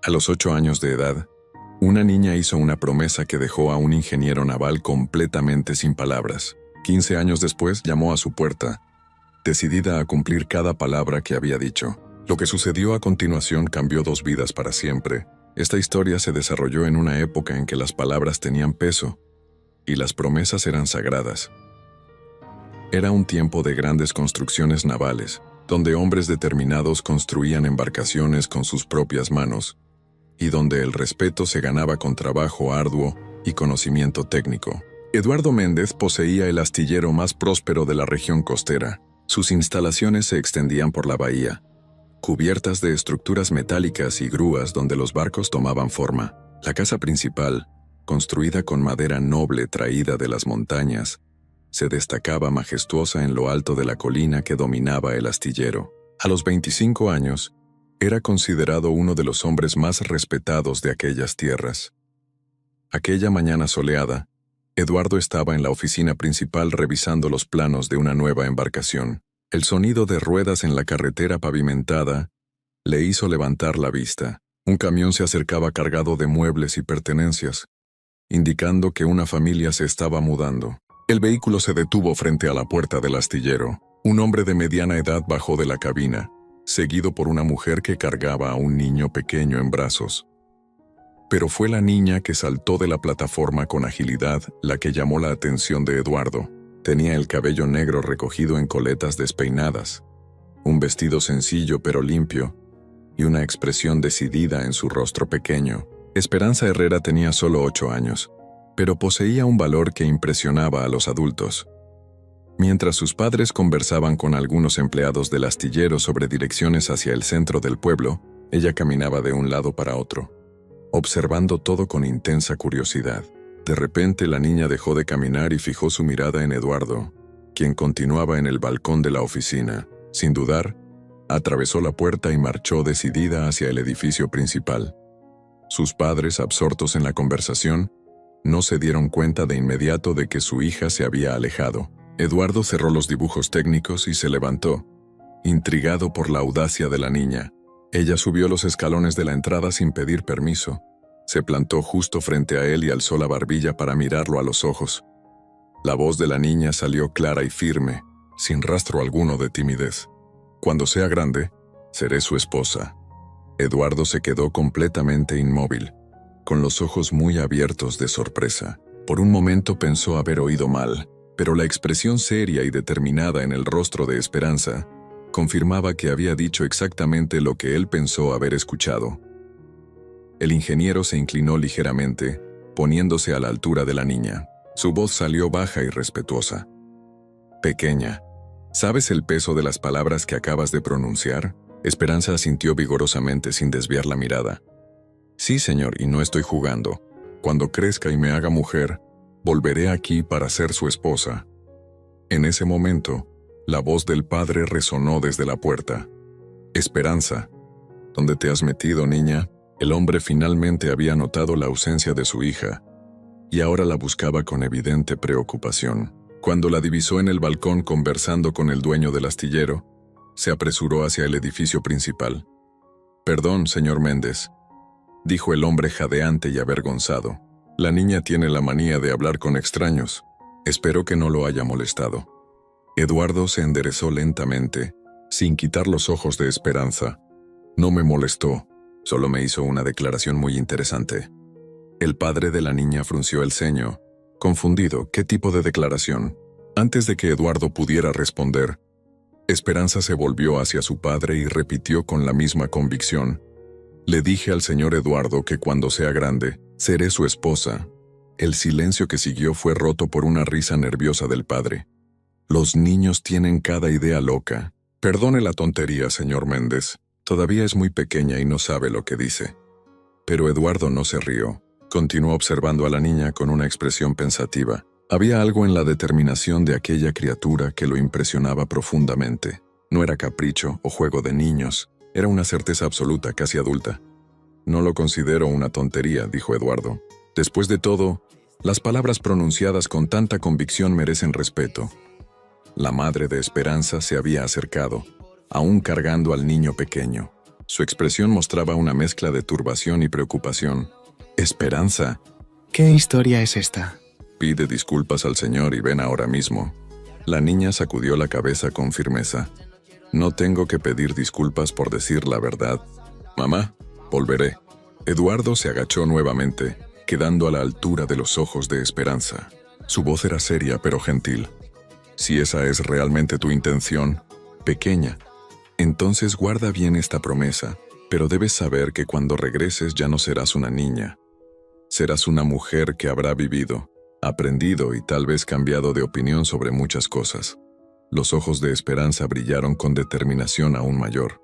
A los 8 años de edad, una niña hizo una promesa que dejó a un ingeniero naval completamente sin palabras. 15 años después llamó a su puerta, decidida a cumplir cada palabra que había dicho. Lo que sucedió a continuación cambió 2 vidas para siempre. Esta historia se desarrolló en una época en que las palabras tenían peso y las promesas eran sagradas. Era un tiempo de grandes construcciones navales, donde hombres determinados construían embarcaciones con sus propias manos, y donde el respeto se ganaba con trabajo arduo y conocimiento técnico. Eduardo Méndez poseía el astillero más próspero de la región costera. Sus instalaciones se extendían por la bahía, cubiertas de estructuras metálicas y grúas donde los barcos tomaban forma. La casa principal, construida con madera noble traída de las montañas, se destacaba majestuosa en lo alto de la colina que dominaba el astillero. A los 25 años, era considerado uno de los hombres más respetados de aquellas tierras. Aquella mañana soleada, Eduardo estaba en la oficina principal revisando los planos de una nueva embarcación. El sonido de ruedas en la carretera pavimentada le hizo levantar la vista. Un camión se acercaba cargado de muebles y pertenencias, indicando que una familia se estaba mudando. El vehículo se detuvo frente a la puerta del astillero. Un hombre de mediana edad bajó de la cabina, seguido por una mujer que cargaba a un niño pequeño en brazos. Pero fue la niña que saltó de la plataforma con agilidad la que llamó la atención de Eduardo. Tenía el cabello negro recogido en coletas despeinadas, un vestido sencillo pero limpio, y una expresión decidida en su rostro pequeño. Esperanza Herrera tenía solo 8 años, pero poseía un valor que impresionaba a los adultos. Mientras sus padres conversaban con algunos empleados del astillero sobre direcciones hacia el centro del pueblo, ella caminaba de un lado para otro, observando todo con intensa curiosidad. De repente la niña dejó de caminar y fijó su mirada en Eduardo, quien continuaba en el balcón de la oficina. Sin dudar, atravesó la puerta y marchó decidida hacia el edificio principal. Sus padres, absortos en la conversación, no se dieron cuenta de inmediato de que su hija se había alejado. Eduardo cerró los dibujos técnicos y se levantó, intrigado por la audacia de la niña. Ella subió los escalones de la entrada sin pedir permiso. Se plantó justo frente a él y alzó la barbilla para mirarlo a los ojos. La voz de la niña salió clara y firme, sin rastro alguno de timidez. «Cuando sea grande, seré su esposa». Eduardo se quedó completamente inmóvil, con los ojos muy abiertos de sorpresa. Por un momento pensó haber oído mal, pero la expresión seria y determinada en el rostro de Esperanza confirmaba que había dicho exactamente lo que él pensó haber escuchado. El ingeniero se inclinó ligeramente, poniéndose a la altura de la niña. Su voz salió baja y respetuosa. «Pequeña, ¿sabes el peso de las palabras que acabas de pronunciar?». Esperanza asintió vigorosamente sin desviar la mirada. «Sí, señor, y no estoy jugando. Cuando crezca y me haga mujer, volveré aquí para ser su esposa». En ese momento, la voz del padre resonó desde la puerta. «Esperanza, ¿dónde te has metido, niña?». El hombre finalmente había notado la ausencia de su hija, y ahora la buscaba con evidente preocupación. Cuando la divisó en el balcón conversando con el dueño del astillero, se apresuró hacia el edificio principal. «Perdón, señor Méndez», dijo el hombre jadeante y avergonzado. «La niña tiene la manía de hablar con extraños. Espero que no lo haya molestado». Eduardo se enderezó lentamente, sin quitar los ojos de Esperanza. «No me molestó, solo me hizo una declaración muy interesante». El padre de la niña frunció el ceño, confundido. ¿Qué tipo de declaración? Antes de que Eduardo pudiera responder, Esperanza se volvió hacia su padre y repitió con la misma convicción: «Le dije al señor Eduardo que cuando sea grande, seré su esposa». El silencio que siguió fue roto por una risa nerviosa del padre. «Los niños tienen cada idea loca». «Perdone la tontería, señor Méndez. Todavía es muy pequeña y no sabe lo que dice». Pero Eduardo no se rió. Continuó observando a la niña con una expresión pensativa. Había algo en la determinación de aquella criatura que lo impresionaba profundamente. No era capricho o juego de niños, era una certeza absoluta, casi adulta. «No lo considero una tontería», dijo Eduardo. «Después de todo, las palabras pronunciadas con tanta convicción merecen respeto». La madre de Esperanza se había acercado, aún cargando al niño pequeño. Su expresión mostraba una mezcla de turbación y preocupación. «Esperanza, ¿Qué historia es esta? pide disculpas al Señor y ven ahora mismo». La niña sacudió la cabeza con firmeza. «No tengo que pedir disculpas por decir la verdad. Mamá, volveré». Eduardo se agachó nuevamente, quedando a la altura de los ojos de Esperanza. Su voz era seria pero gentil. «Si esa es realmente tu intención, pequeña, entonces guarda bien esta promesa, pero debes saber que cuando regreses ya no serás una niña. Serás una mujer que habrá vivido, aprendido y tal vez cambiado de opinión sobre muchas cosas». Los ojos de Esperanza brillaron con determinación aún mayor.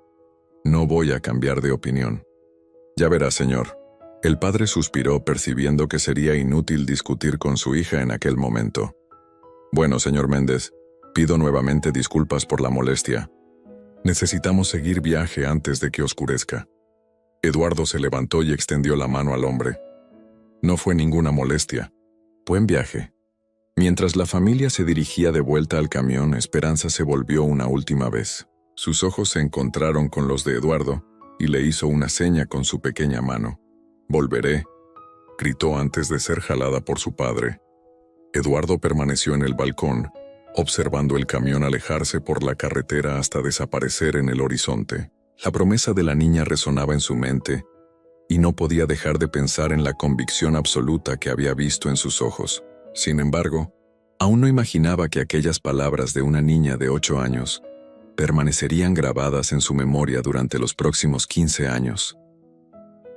«No voy a cambiar de opinión». «Ya verá, señor». El padre suspiró percibiendo que sería inútil discutir con su hija en aquel momento. «Bueno, señor Méndez, pido nuevamente disculpas por la molestia. Necesitamos seguir viaje antes de que oscurezca». Eduardo se levantó y extendió la mano al hombre. «No fue ninguna molestia. Buen viaje». Mientras la familia se dirigía de vuelta al camión, Esperanza se volvió una última vez. Sus ojos se encontraron con los de Eduardo y le hizo una seña con su pequeña mano. «Volveré», gritó antes de ser jalada por su padre. Eduardo permaneció en el balcón, observando el camión alejarse por la carretera hasta desaparecer en el horizonte. La promesa de la niña resonaba en su mente, y no podía dejar de pensar en la convicción absoluta que había visto en sus ojos. Sin embargo, aún no imaginaba que aquellas palabras de una niña de 8 años permanecerían grabadas en su memoria durante los próximos 15 años.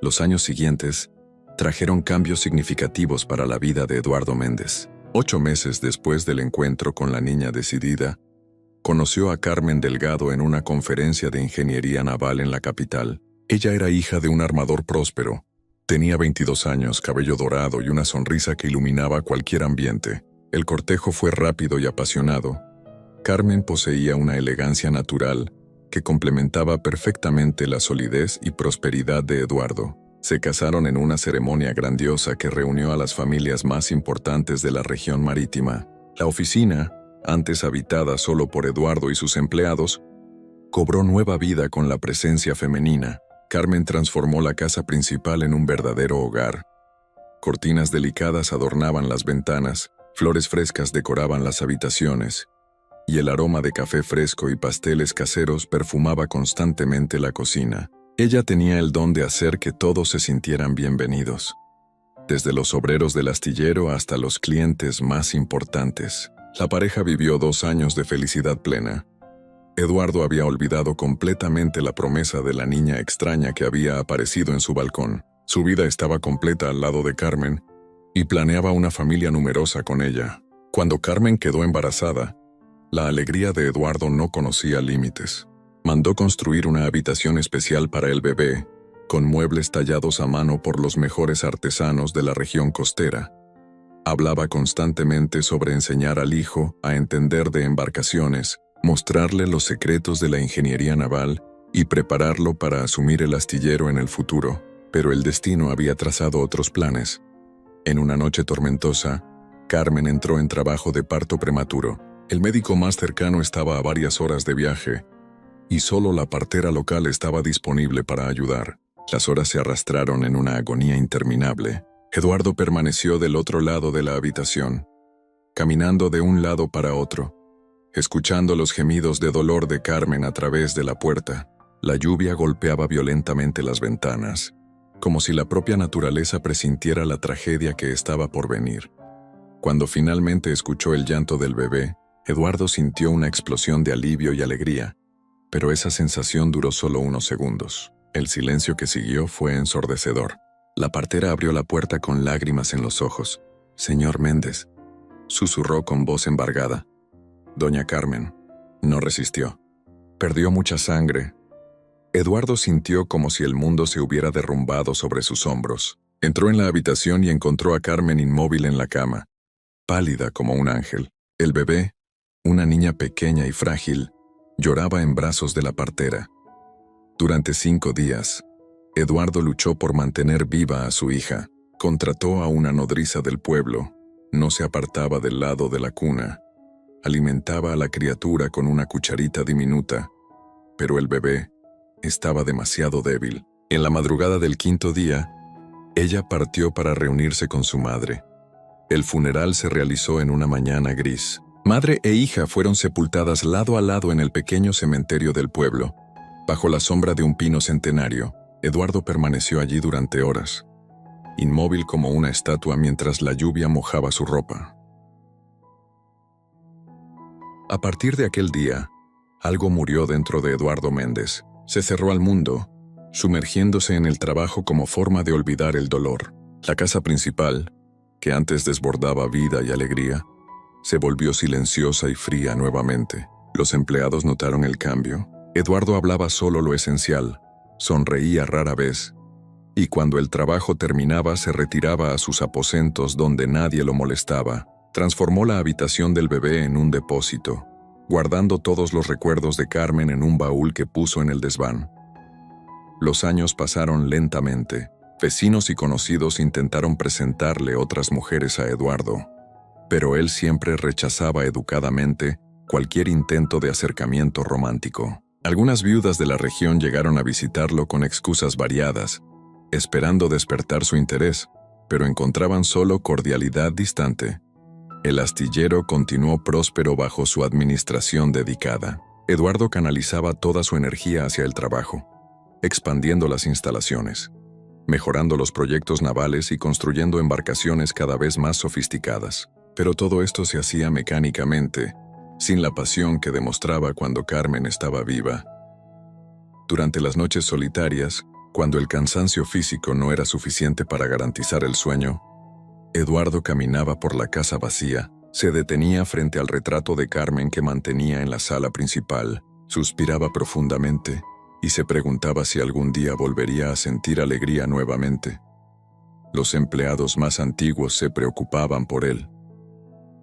Los años siguientes trajeron cambios significativos para la vida de Eduardo Méndez. 8 meses después del encuentro con la niña decidida, conoció a Carmen Delgado en una conferencia de ingeniería naval en la capital. Ella era hija de un armador próspero. Tenía 22 años, cabello dorado y una sonrisa que iluminaba cualquier ambiente. El cortejo fue rápido y apasionado. Carmen poseía una elegancia natural que complementaba perfectamente la solidez y prosperidad de Eduardo. Se casaron en una ceremonia grandiosa que reunió a las familias más importantes de la región marítima. La oficina, antes habitada solo por Eduardo y sus empleados, cobró nueva vida con la presencia femenina. Carmen transformó la casa principal en un verdadero hogar. Cortinas delicadas adornaban las ventanas, flores frescas decoraban las habitaciones, y el aroma de café fresco y pasteles caseros perfumaba constantemente la cocina. Ella tenía el don de hacer que todos se sintieran bienvenidos, desde los obreros del astillero hasta los clientes más importantes. La pareja vivió 2 años de felicidad plena. Eduardo había olvidado completamente la promesa de la niña extraña que había aparecido en su balcón. Su vida estaba completa al lado de Carmen y planeaba una familia numerosa con ella. Cuando Carmen quedó embarazada, la alegría de Eduardo no conocía límites. Mandó construir una habitación especial para el bebé, con muebles tallados a mano por los mejores artesanos de la región costera. Hablaba constantemente sobre enseñar al hijo a entender de embarcaciones, mostrarle los secretos de la ingeniería naval y prepararlo para asumir el astillero en el futuro. Pero el destino había trazado otros planes. En una noche tormentosa, Carmen entró en trabajo de parto prematuro. El médico más cercano estaba a varias horas de viaje, y solo la partera local estaba disponible para ayudar. Las horas se arrastraron en una agonía interminable. Eduardo permaneció del otro lado de la habitación, caminando de un lado para otro, escuchando los gemidos de dolor de Carmen a través de la puerta. La lluvia golpeaba violentamente las ventanas, como si la propia naturaleza presintiera la tragedia que estaba por venir. Cuando finalmente escuchó el llanto del bebé, Eduardo sintió una explosión de alivio y alegría, pero esa sensación duró solo unos segundos. El silencio que siguió fue ensordecedor. La partera abrió la puerta con lágrimas en los ojos. «Señor Méndez», susurró con voz embargada. Doña Carmen no resistió. Perdió mucha sangre. Eduardo sintió como si el mundo se hubiera derrumbado sobre sus hombros. Entró en la habitación y encontró a Carmen inmóvil en la cama, pálida como un ángel. El bebé, una niña pequeña y frágil, lloraba en brazos de la partera. Durante 5 días, Eduardo luchó por mantener viva a su hija. Contrató a una nodriza del pueblo. No se apartaba del lado de la cuna. Alimentaba a la criatura con una cucharita diminuta, pero el bebé, estaba demasiado débil. En la madrugada del quinto día, ella partió para reunirse con su madre. El funeral se realizó en una mañana gris. Madre e hija fueron sepultadas lado a lado en el pequeño cementerio del pueblo. Bajo la sombra de un pino centenario, Eduardo permaneció allí durante horas, inmóvil como una estatua mientras la lluvia mojaba su ropa. A partir de aquel día, algo murió dentro de Eduardo Méndez. Se cerró al mundo, sumergiéndose en el trabajo como forma de olvidar el dolor. La casa principal, que antes desbordaba vida y alegría, se volvió silenciosa y fría nuevamente. Los empleados notaron el cambio. Eduardo hablaba solo lo esencial, sonreía rara vez, y cuando el trabajo terminaba se retiraba a sus aposentos donde nadie lo molestaba. Transformó la habitación del bebé en un depósito, guardando todos los recuerdos de Carmen en un baúl que puso en el desván. Los años pasaron lentamente. Vecinos y conocidos intentaron presentarle otras mujeres a Eduardo, pero él siempre rechazaba educadamente cualquier intento de acercamiento romántico. Algunas viudas de la región llegaron a visitarlo con excusas variadas, esperando despertar su interés, pero encontraban solo cordialidad distante. El astillero continuó próspero bajo su administración dedicada. Eduardo canalizaba toda su energía hacia el trabajo, expandiendo las instalaciones, mejorando los proyectos navales y construyendo embarcaciones cada vez más sofisticadas. Pero todo esto se hacía mecánicamente, sin la pasión que demostraba cuando Carmen estaba viva. Durante las noches solitarias, cuando el cansancio físico no era suficiente para garantizar el sueño, Eduardo caminaba por la casa vacía, se detenía frente al retrato de Carmen que mantenía en la sala principal, suspiraba profundamente y se preguntaba si algún día volvería a sentir alegría nuevamente. Los empleados más antiguos se preocupaban por él.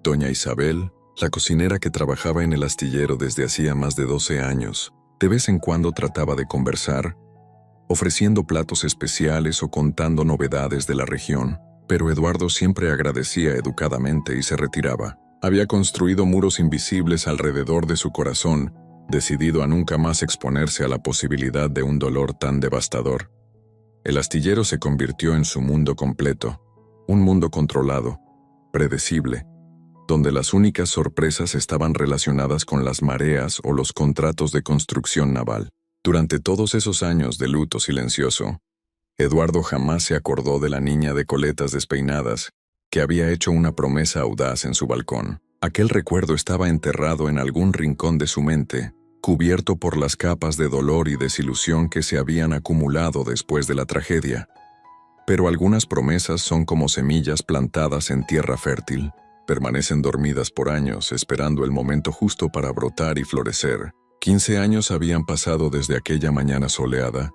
Doña Isabel, la cocinera que trabajaba en el astillero desde hacía más de 12 años, de vez en cuando trataba de conversar, ofreciendo platos especiales o contando novedades de la región, pero Eduardo siempre agradecía educadamente y se retiraba. Había construido muros invisibles alrededor de su corazón, decidido a nunca más exponerse a la posibilidad de un dolor tan devastador. El astillero se convirtió en su mundo completo, un mundo controlado, predecible, donde las únicas sorpresas estaban relacionadas con las mareas o los contratos de construcción naval. Durante todos esos años de luto silencioso, Eduardo jamás se acordó de la niña de coletas despeinadas que había hecho una promesa audaz en su balcón. Aquel recuerdo estaba enterrado en algún rincón de su mente, cubierto por las capas de dolor y desilusión que se habían acumulado después de la tragedia. Pero algunas promesas son como semillas plantadas en tierra fértil. Permanecen dormidas por años, esperando el momento justo para brotar y florecer. 15 años habían pasado desde aquella mañana soleada,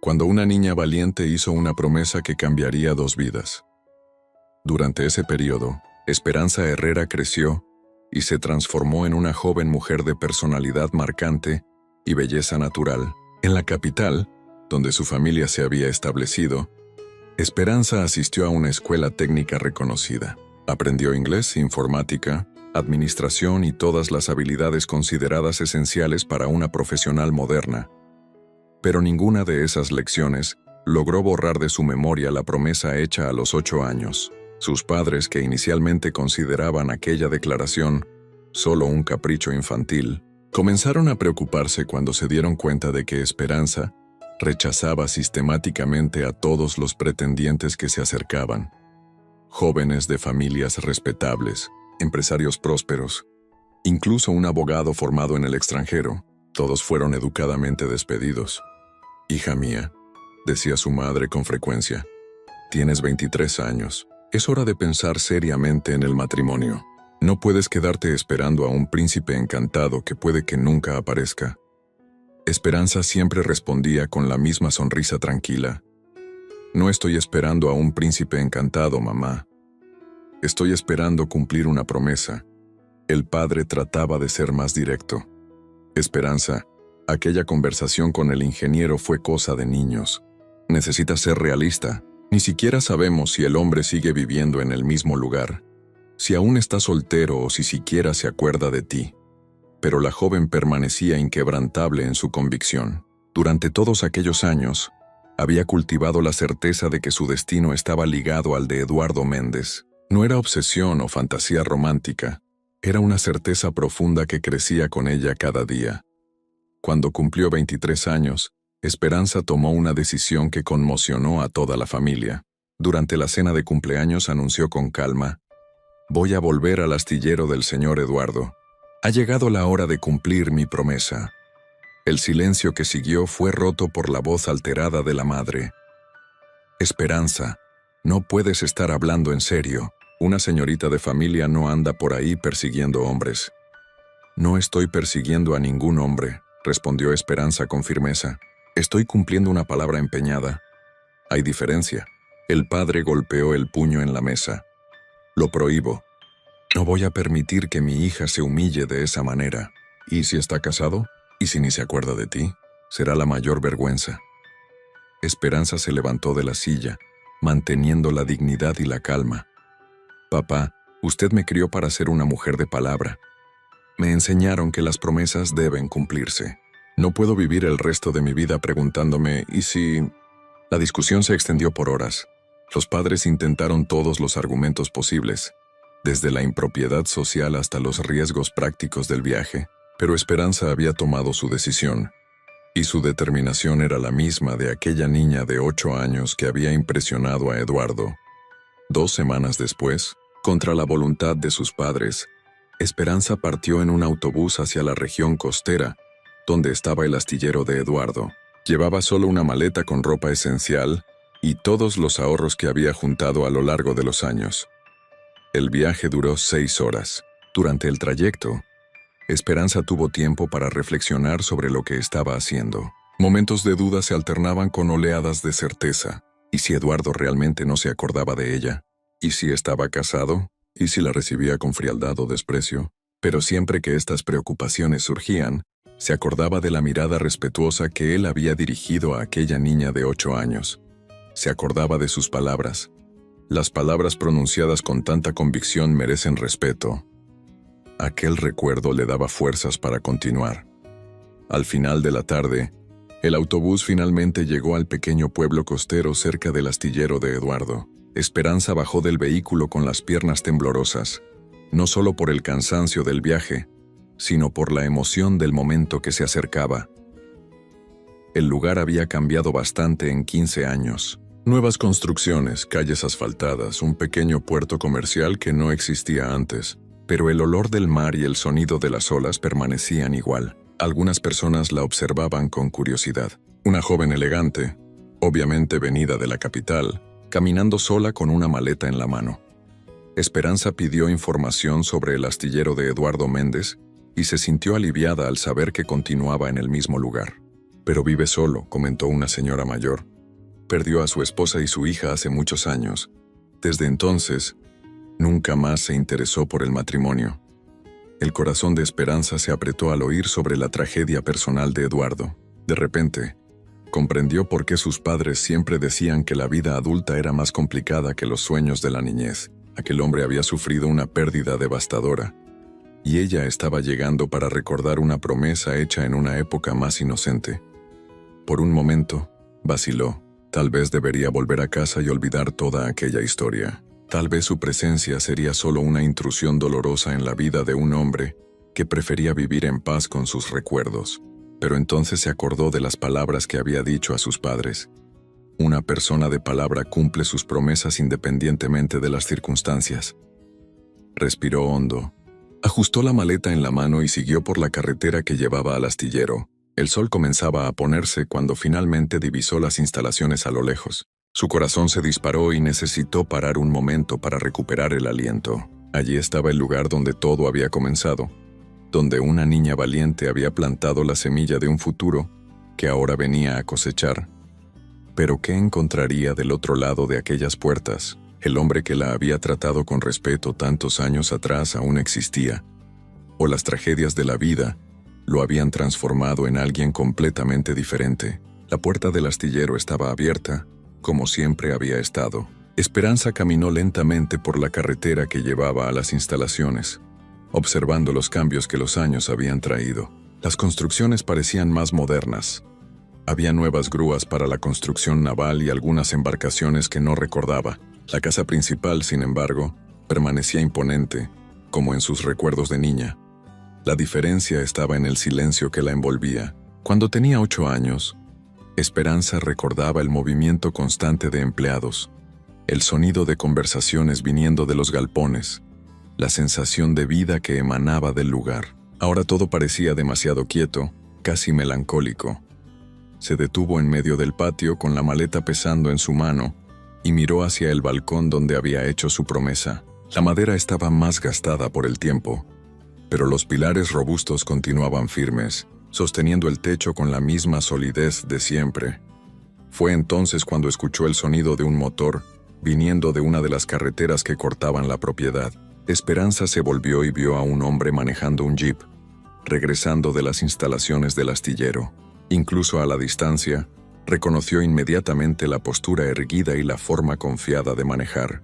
cuando una niña valiente hizo una promesa que cambiaría 2 vidas. Durante ese periodo, Esperanza Herrera creció y se transformó en una joven mujer de personalidad marcante y belleza natural. En la capital, donde su familia se había establecido, Esperanza asistió a una escuela técnica reconocida. Aprendió inglés, informática, administración y todas las habilidades consideradas esenciales para una profesional moderna. Pero ninguna de esas lecciones logró borrar de su memoria la promesa hecha a los 8 años. Sus padres, que inicialmente consideraban aquella declaración solo un capricho infantil, comenzaron a preocuparse cuando se dieron cuenta de que Esperanza rechazaba sistemáticamente a todos los pretendientes que se acercaban. Jóvenes de familias respetables, empresarios prósperos, incluso un abogado formado en el extranjero, todos fueron educadamente despedidos. «Hija mía», decía su madre con frecuencia, «tienes 23 años. Es hora de pensar seriamente en el matrimonio. No puedes quedarte esperando a un príncipe encantado que puede que nunca aparezca». Esperanza siempre respondía con la misma sonrisa tranquila. «No estoy esperando a un príncipe encantado, mamá. Estoy esperando cumplir una promesa». El padre trataba de ser más directo. «Esperanza, aquella conversación con el ingeniero fue cosa de niños. Necesitas ser realista. Ni siquiera sabemos si el hombre sigue viviendo en el mismo lugar, si aún está soltero o si siquiera se acuerda de ti». Pero la joven permanecía inquebrantable en su convicción. Durante todos aquellos años, había cultivado la certeza de que su destino estaba ligado al de Eduardo Méndez. No era obsesión o fantasía romántica, era una certeza profunda que crecía con ella cada día. Cuando cumplió 23 años, Esperanza tomó una decisión que conmocionó a toda la familia. Durante la cena de cumpleaños anunció con calma: «Voy a volver al astillero del señor Eduardo. Ha llegado la hora de cumplir mi promesa». El silencio que siguió fue roto por la voz alterada de la madre. «Esperanza, no puedes estar hablando en serio. Una señorita de familia no anda por ahí persiguiendo hombres». «No estoy persiguiendo a ningún hombre», respondió Esperanza con firmeza. «Estoy cumpliendo una palabra empeñada». «Hay diferencia». El padre golpeó el puño en la mesa. «Lo prohíbo. No voy a permitir que mi hija se humille de esa manera. ¿Y si está casado? ¿Y si ni se acuerda de ti? Será la mayor vergüenza». Esperanza se levantó de la silla, manteniendo la dignidad y la calma. «Papá, usted me crió para ser una mujer de palabra. Me enseñaron que las promesas deben cumplirse. No puedo vivir el resto de mi vida preguntándome ¿y si...». La discusión se extendió por horas. Los padres intentaron todos los argumentos posibles, desde la impropiedad social hasta los riesgos prácticos del viaje, pero Esperanza había tomado su decisión, y su determinación era la misma de aquella niña de 8 años que había impresionado a Eduardo. 2 semanas después, contra la voluntad de sus padres, Esperanza partió en un autobús hacia la región costera, donde estaba el astillero de Eduardo. Llevaba solo una maleta con ropa esencial y todos los ahorros que había juntado a lo largo de los años. El viaje duró 6 horas. Durante el trayecto, Esperanza tuvo tiempo para reflexionar sobre lo que estaba haciendo. Momentos de duda se alternaban con oleadas de certeza. ¿Y si Eduardo realmente no se acordaba de ella? ¿Y si estaba casado? ¿Y si la recibía con frialdad o desprecio? Pero siempre que estas preocupaciones surgían, se acordaba de la mirada respetuosa que él había dirigido a aquella niña de 8 años. Se acordaba de sus palabras. Las palabras pronunciadas con tanta convicción merecen respeto. Aquel recuerdo le daba fuerzas para continuar. Al final de la tarde, el autobús finalmente llegó al pequeño pueblo costero cerca del astillero de Eduardo. Esperanza bajó del vehículo con las piernas temblorosas, no solo por el cansancio del viaje, sino por la emoción del momento que se acercaba. El lugar había cambiado bastante en 15 años. Nuevas construcciones, calles asfaltadas, un pequeño puerto comercial que no existía antes, pero el olor del mar y el sonido de las olas permanecían igual. Algunas personas la observaban con curiosidad. Una joven elegante, obviamente venida de la capital, caminando sola con una maleta en la mano. Esperanza pidió información sobre el astillero de Eduardo Méndez y se sintió aliviada al saber que continuaba en el mismo lugar. «Pero vive solo», comentó una señora mayor. «Perdió a su esposa y su hija hace muchos años. Desde entonces, nunca más se interesó por el matrimonio». El corazón de Esperanza se apretó al oír sobre la tragedia personal de Eduardo. De repente, comprendió por qué sus padres siempre decían que la vida adulta era más complicada que los sueños de la niñez. Aquel hombre había sufrido una pérdida devastadora, y ella estaba llegando para recordar una promesa hecha en una época más inocente. Por un momento, vaciló. Tal vez debería volver a casa y olvidar toda aquella historia. Tal vez su presencia sería solo una intrusión dolorosa en la vida de un hombre que prefería vivir en paz con sus recuerdos. Pero entonces se acordó de las palabras que había dicho a sus padres. Una persona de palabra cumple sus promesas independientemente de las circunstancias. Respiró hondo. Ajustó la maleta en la mano y siguió por la carretera que llevaba al astillero. El sol comenzaba a ponerse cuando finalmente divisó las instalaciones a lo lejos. Su corazón se disparó y necesitó parar un momento para recuperar el aliento. Allí estaba el lugar donde todo había comenzado, donde una niña valiente había plantado la semilla de un futuro que ahora venía a cosechar. Pero ¿qué encontraría del otro lado de aquellas puertas? El hombre que la había tratado con respeto tantos años atrás aún existía, o las tragedias de la vida lo habían transformado en alguien completamente diferente. La puerta del astillero estaba abierta, como siempre había estado. Esperanza caminó lentamente por la carretera que llevaba a las instalaciones, observando los cambios que los años habían traído. Las construcciones parecían más modernas, Había nuevas grúas para la construcción naval y algunas embarcaciones que no recordaba. La casa principal, sin embargo, permanecía imponente, como en sus recuerdos de niña. La diferencia estaba en el silencio que la envolvía. Cuando tenía 8 años, Esperanza recordaba el movimiento constante de empleados, el sonido de conversaciones viniendo de los galpones, la sensación de vida que emanaba del lugar. Ahora todo parecía demasiado quieto, casi melancólico. Se detuvo en medio del patio con la maleta pesando en su mano y miró hacia el balcón donde había hecho su promesa. La madera estaba más gastada por el tiempo, pero los pilares robustos continuaban firmes, sosteniendo el techo con la misma solidez de siempre. Fue entonces cuando escuchó el sonido de un motor viniendo de una de las carreteras que cortaban la propiedad. Esperanza se volvió y vio a un hombre manejando un jeep, regresando de las instalaciones del astillero. Incluso a la distancia, reconoció inmediatamente la postura erguida y la forma confiada de manejar.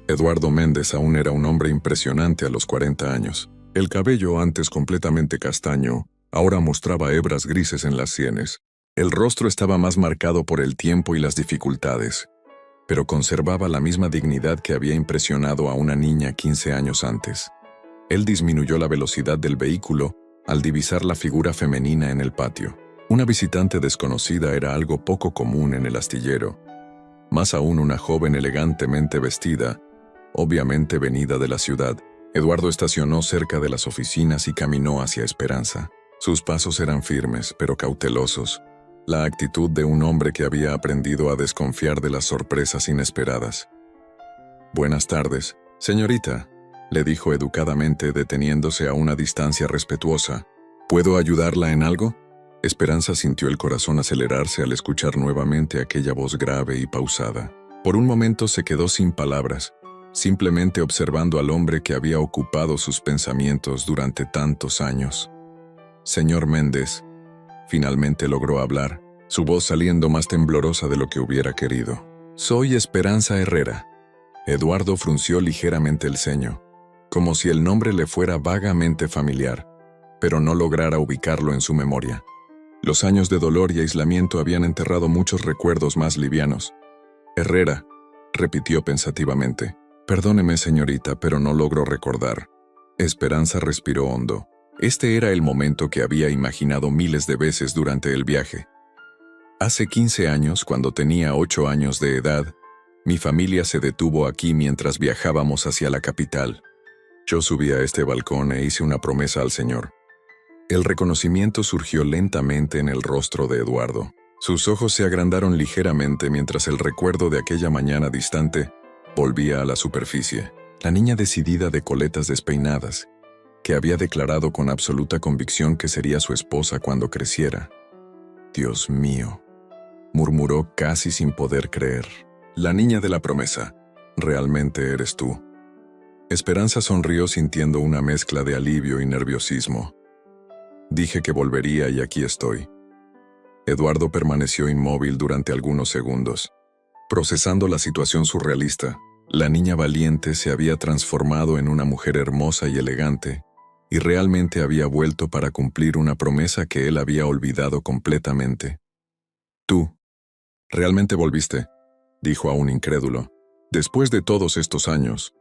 Eduardo Méndez aún era un hombre impresionante a los 40 años. El cabello, antes completamente castaño, ahora mostraba hebras grises en las sienes. El rostro estaba más marcado por el tiempo y las dificultades, pero conservaba la misma dignidad que había impresionado a una niña 15 años antes. Él disminuyó la velocidad del vehículo al divisar la figura femenina en el patio. Una visitante desconocida era algo poco común en el astillero. Más aún una joven elegantemente vestida, obviamente venida de la ciudad. Eduardo estacionó cerca de las oficinas y caminó hacia Esperanza. Sus pasos eran firmes, pero cautelosos. La actitud de un hombre que había aprendido a desconfiar de las sorpresas inesperadas. «Buenas tardes, señorita», le dijo educadamente deteniéndose a una distancia respetuosa. «¿Puedo ayudarla en algo?». Esperanza sintió el corazón acelerarse al escuchar nuevamente aquella voz grave y pausada. Por un momento se quedó sin palabras, simplemente observando al hombre que había ocupado sus pensamientos durante tantos años. «Señor Méndez», finalmente logró hablar, su voz saliendo más temblorosa de lo que hubiera querido. «Soy Esperanza Herrera». Eduardo frunció ligeramente el ceño, como si el nombre le fuera vagamente familiar, pero no lograra ubicarlo en su memoria. Los años de dolor y aislamiento habían enterrado muchos recuerdos más livianos. «Herrera», repitió pensativamente. «Perdóneme, señorita, pero no logro recordar». Esperanza respiró hondo. Este era el momento que había imaginado miles de veces durante el viaje. Hace 15 años, cuando tenía 8 años de edad, mi familia se detuvo aquí mientras viajábamos hacia la capital. Yo subí a este balcón e hice una promesa al Señor. El reconocimiento surgió lentamente en el rostro de Eduardo. Sus ojos se agrandaron ligeramente mientras el recuerdo de aquella mañana distante volvía a la superficie. La niña decidida de coletas despeinadas, que había declarado con absoluta convicción que sería su esposa cuando creciera. «Dios mío», murmuró casi sin poder creer. «La niña de la promesa, realmente eres tú». Esperanza sonrió sintiendo una mezcla de alivio y nerviosismo. «Dije que volvería y aquí estoy». Eduardo permaneció inmóvil durante algunos segundos, procesando la situación surrealista. La niña valiente se había transformado en una mujer hermosa y elegante, y realmente había vuelto para cumplir una promesa que él había olvidado completamente. «Tú, realmente volviste», dijo aún incrédulo. «Después de todos estos años,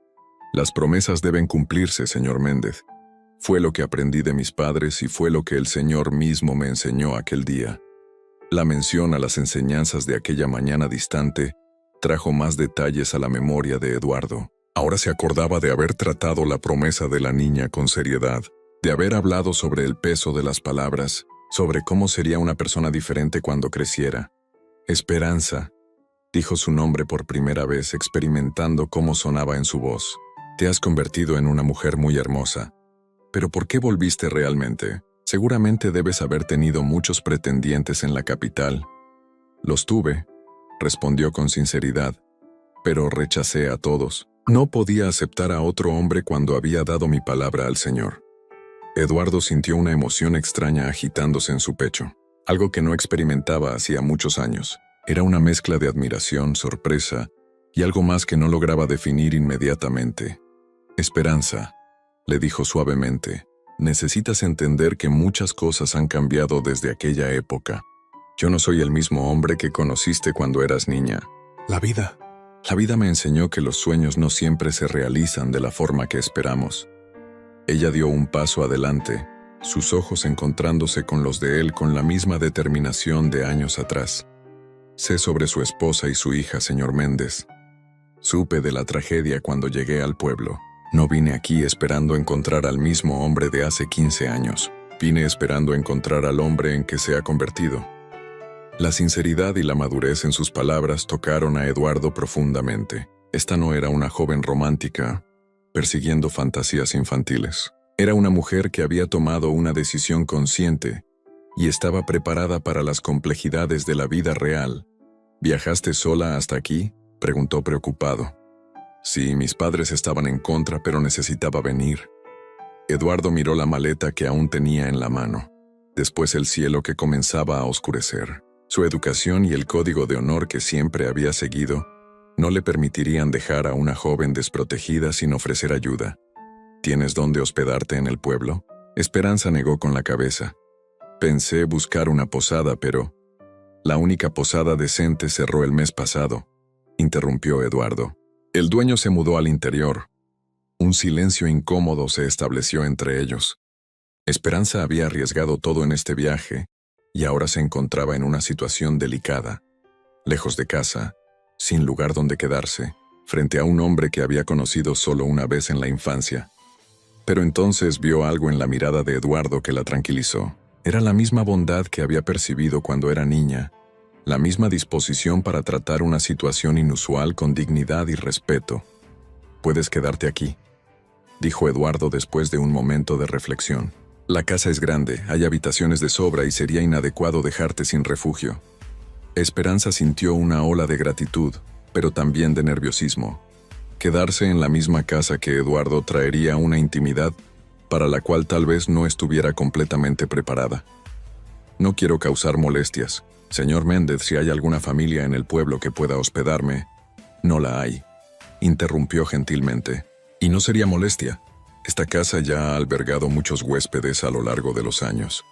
las promesas deben cumplirse, señor Méndez. Fue lo que aprendí de mis padres y fue lo que el Señor mismo me enseñó aquel día». La mención a las enseñanzas de aquella mañana distante trajo más detalles a la memoria de Eduardo. Ahora se acordaba de haber tratado la promesa de la niña con seriedad, de haber hablado sobre el peso de las palabras, sobre cómo sería una persona diferente cuando creciera. «Esperanza», dijo su nombre por primera vez experimentando cómo sonaba en su voz. «Te has convertido en una mujer muy hermosa. Pero ¿por qué volviste realmente? Seguramente debes haber tenido muchos pretendientes en la capital». «Los tuve», respondió con sinceridad, «pero rechacé a todos. No podía aceptar a otro hombre cuando había dado mi palabra al Señor». Eduardo sintió una emoción extraña agitándose en su pecho, algo que no experimentaba hacía muchos años. Era una mezcla de admiración, sorpresa y algo más que no lograba definir inmediatamente. «Esperanza», le dijo suavemente, Necesitas entender que muchas cosas han cambiado desde aquella época. Yo no soy el mismo hombre que conociste cuando eras niña. La vida. La vida me enseñó que los sueños no siempre se realizan de la forma que esperamos. Ella dio un paso adelante, sus ojos encontrándose con los de él con la misma determinación de años atrás. Sé sobre su esposa y su hija, señor Méndez. Supe de la tragedia cuando llegué al pueblo. No vine aquí esperando encontrar al mismo hombre de hace 15 años. Vine esperando encontrar al hombre en que se ha convertido. La sinceridad y la madurez en sus palabras tocaron a Eduardo profundamente. Esta no era una joven romántica, persiguiendo fantasías infantiles. Era una mujer que había tomado una decisión consciente y estaba preparada para las complejidades de la vida real. ¿Viajaste sola hasta aquí?, preguntó preocupado. Sí, mis padres estaban en contra, pero necesitaba venir. Eduardo miró la maleta que aún tenía en la mano. Después el cielo que comenzaba a oscurecer. Su educación y el código de honor que siempre había seguido no le permitirían dejar a una joven desprotegida sin ofrecer ayuda. ¿Tienes dónde hospedarte en el pueblo? Esperanza negó con la cabeza. Pensé buscar una posada, pero la única posada decente cerró el mes pasado, interrumpió Eduardo. El dueño se mudó al interior. Un silencio incómodo se estableció entre ellos. Esperanza había arriesgado todo en este viaje y ahora se encontraba en una situación delicada, lejos de casa, sin lugar donde quedarse, frente a un hombre que había conocido solo una vez en la infancia. Pero entonces vio algo en la mirada de Eduardo que la tranquilizó. Era la misma bondad que había percibido cuando era niña, la misma disposición para tratar una situación inusual con dignidad y respeto. «Puedes quedarte aquí», dijo Eduardo después de un momento de reflexión. «La casa es grande, hay habitaciones de sobra y sería inadecuado dejarte sin refugio». Esperanza sintió una ola de gratitud, pero también de nerviosismo. Quedarse en la misma casa que Eduardo traería una intimidad para la cual tal vez no estuviera completamente preparada. «No quiero causar molestias. Señor Méndez, si hay alguna familia en el pueblo que pueda hospedarme». «No la hay», interrumpió gentilmente. «Y no sería molestia. Esta casa ya ha albergado muchos huéspedes a lo largo de los años».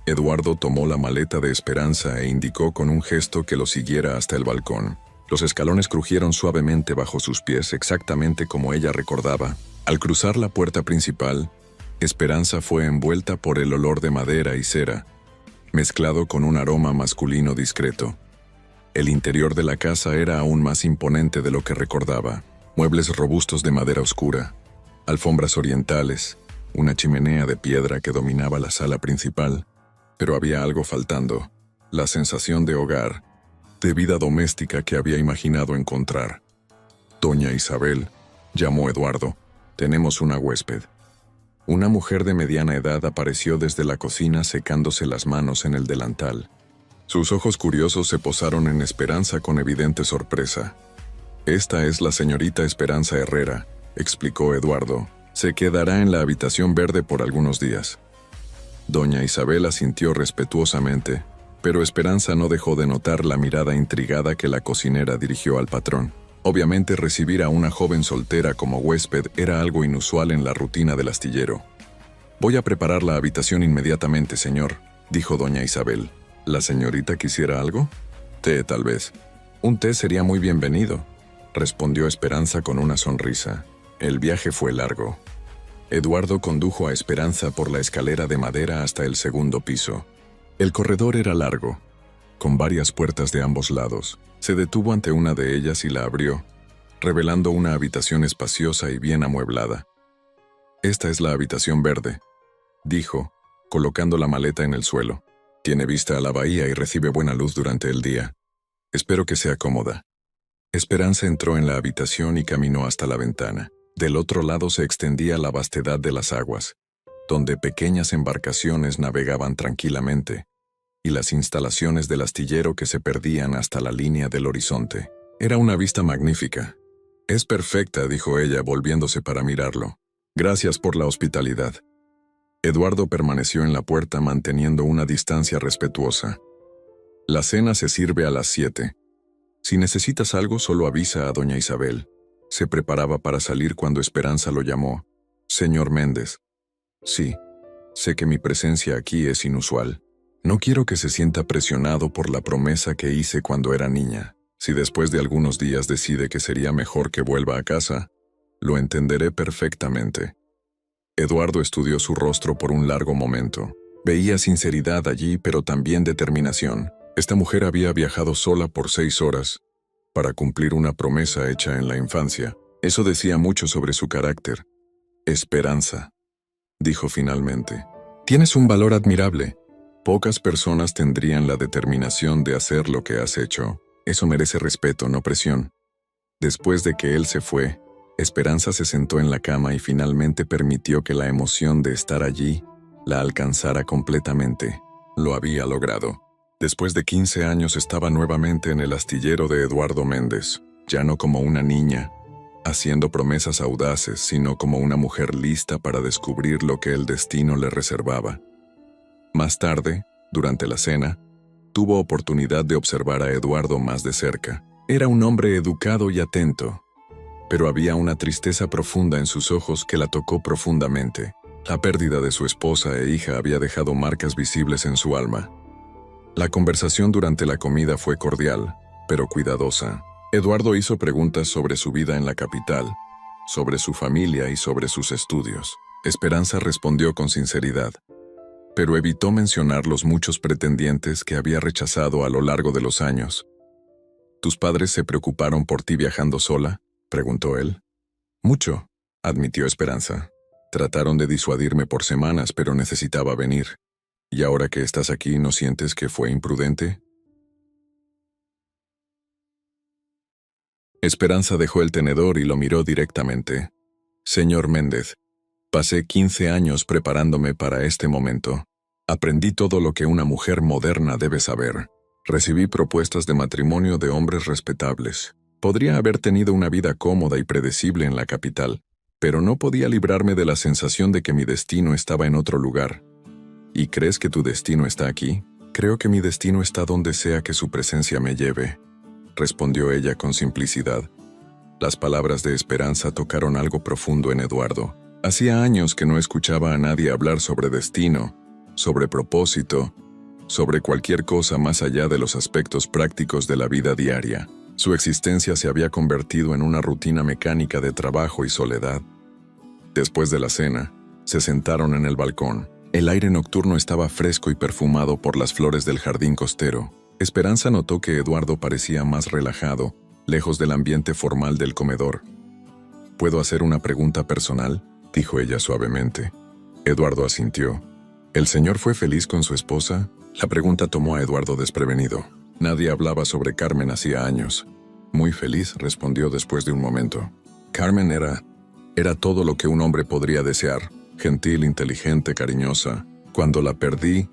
Eduardo tomó la maleta de Esperanza e indicó con un gesto que lo siguiera hasta el balcón. Los escalones crujieron suavemente bajo sus pies, exactamente como ella recordaba. Al cruzar la puerta principal, Esperanza fue envuelta por el olor de madera y cera, mezclado con un aroma masculino discreto. El interior de la casa era aún más imponente de lo que recordaba. Muebles robustos de madera oscura, alfombras orientales, una chimenea de piedra que dominaba la sala principal. Pero había algo faltando, la sensación de hogar, de vida doméstica que había imaginado encontrar. «Doña Isabel», llamó Eduardo, «tenemos una huésped». Una mujer de mediana edad apareció desde la cocina secándose las manos en el delantal. Sus ojos curiosos se posaron en Esperanza con evidente sorpresa. «Esta es la señorita Esperanza Herrera», explicó Eduardo. «Se quedará en la habitación verde por algunos días». Doña Isabel asintió respetuosamente, pero Esperanza no dejó de notar la mirada intrigada que la cocinera dirigió al patrón. Obviamente recibir a una joven soltera como huésped era algo inusual en la rutina del astillero. «Voy a preparar la habitación inmediatamente, señor», dijo doña Isabel. «¿La señorita quisiera algo?» «Té, tal vez». «Un té sería muy bienvenido», respondió Esperanza con una sonrisa. El viaje fue largo. Eduardo condujo a Esperanza por la escalera de madera hasta el segundo piso. El corredor era largo, con varias puertas de ambos lados. Se detuvo ante una de ellas y la abrió, revelando una habitación espaciosa y bien amueblada. «Esta es la habitación verde», dijo, colocando la maleta en el suelo. «Tiene vista a la bahía y recibe buena luz durante el día. Espero que sea cómoda». Esperanza entró en la habitación y caminó hasta la ventana. Del otro lado se extendía la vastedad de las aguas, donde pequeñas embarcaciones navegaban tranquilamente, y las instalaciones del astillero que se perdían hasta la línea del horizonte. Era una vista magnífica. «Es perfecta», dijo ella, volviéndose para mirarlo. «Gracias por la hospitalidad». Eduardo permaneció en la puerta manteniendo una distancia respetuosa. «La cena se sirve a las 7. Si necesitas algo, solo avisa a doña Isabel». Se preparaba para salir cuando Esperanza lo llamó. «Señor Méndez». «Sí», Sé que mi presencia aquí es inusual. No quiero que se sienta presionado por la promesa que hice cuando era niña. Si después de algunos días decide que sería mejor que vuelva a casa, lo entenderé perfectamente. Eduardo estudió su rostro por un largo momento. Veía sinceridad allí, pero también determinación. Esta mujer había viajado sola por 6 horas para cumplir una promesa hecha en la infancia. Eso decía mucho sobre su carácter. Esperanza, dijo finalmente. Tienes un valor admirable. Pocas personas tendrían la determinación de hacer lo que has hecho. Eso merece respeto, no presión. Después de que él se fue, Esperanza se sentó en la cama y finalmente permitió que la emoción de estar allí la alcanzara completamente. Lo había logrado. Después de 15 años estaba nuevamente en el astillero de Eduardo Méndez, ya no como una niña, haciendo promesas audaces, sino como una mujer lista para descubrir lo que el destino le reservaba. Más tarde, durante la cena, tuvo oportunidad de observar a Eduardo más de cerca. Era un hombre educado y atento, pero había una tristeza profunda en sus ojos que la tocó profundamente. La pérdida de su esposa e hija había dejado marcas visibles en su alma. La conversación durante la comida fue cordial, pero cuidadosa. Eduardo hizo preguntas sobre su vida en la capital, sobre su familia y sobre sus estudios. Esperanza respondió con sinceridad, pero evitó mencionar los muchos pretendientes que había rechazado a lo largo de los años. ¿Tus padres se preocuparon por ti viajando sola?, preguntó él. Mucho, admitió Esperanza. Trataron de disuadirme por semanas, pero necesitaba venir. ¿Y ahora que estás aquí, no sientes que fue imprudente? Esperanza dejó el tenedor y lo miró directamente. Señor Méndez, pasé 15 años preparándome para este momento. Aprendí todo lo que una mujer moderna debe saber. Recibí propuestas de matrimonio de hombres respetables. Podría haber tenido una vida cómoda y predecible en la capital, pero no podía librarme de la sensación de que mi destino estaba en otro lugar. ¿Y crees que tu destino está aquí? Creo que mi destino está donde sea que su presencia me lleve, respondió ella con simplicidad. Las palabras de Esperanza tocaron algo profundo en Eduardo. Hacía años que no escuchaba a nadie hablar sobre destino, sobre propósito, sobre cualquier cosa más allá de los aspectos prácticos de la vida diaria. Su existencia se había convertido en una rutina mecánica de trabajo y soledad. Después de la cena, se sentaron en el balcón. El aire nocturno estaba fresco y perfumado por las flores del jardín costero. Esperanza notó que Eduardo parecía más relajado, lejos del ambiente formal del comedor. ¿Puedo hacer una pregunta personal?, dijo ella suavemente. Eduardo asintió. ¿El señor fue feliz con su esposa? La pregunta tomó a Eduardo desprevenido. Nadie hablaba sobre Carmen hacía años. Muy feliz, respondió después de un momento. Carmen era todo lo que un hombre podría desear. Gentil, inteligente, cariñosa. Cuando la perdí,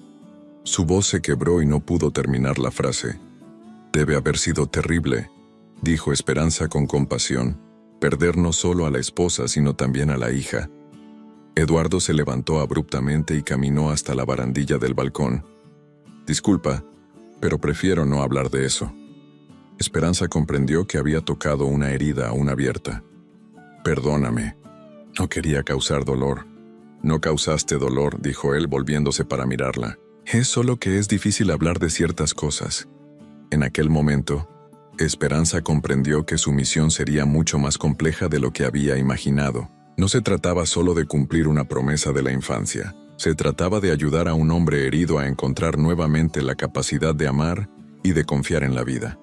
su voz se quebró y no pudo terminar la frase. Debe haber sido terrible, dijo Esperanza con compasión. Perder no solo a la esposa, sino también a la hija. Eduardo se levantó abruptamente y caminó hasta la barandilla del balcón. Disculpa, pero prefiero no hablar de eso. Esperanza comprendió que había tocado una herida aún abierta. Perdóname. No quería causar dolor. No causaste dolor, dijo él volviéndose para mirarla. Es solo que es difícil hablar de ciertas cosas. En aquel momento, Esperanza comprendió que su misión sería mucho más compleja de lo que había imaginado. No se trataba solo de cumplir una promesa de la infancia. Se trataba de ayudar a un hombre herido a encontrar nuevamente la capacidad de amar y de confiar en la vida.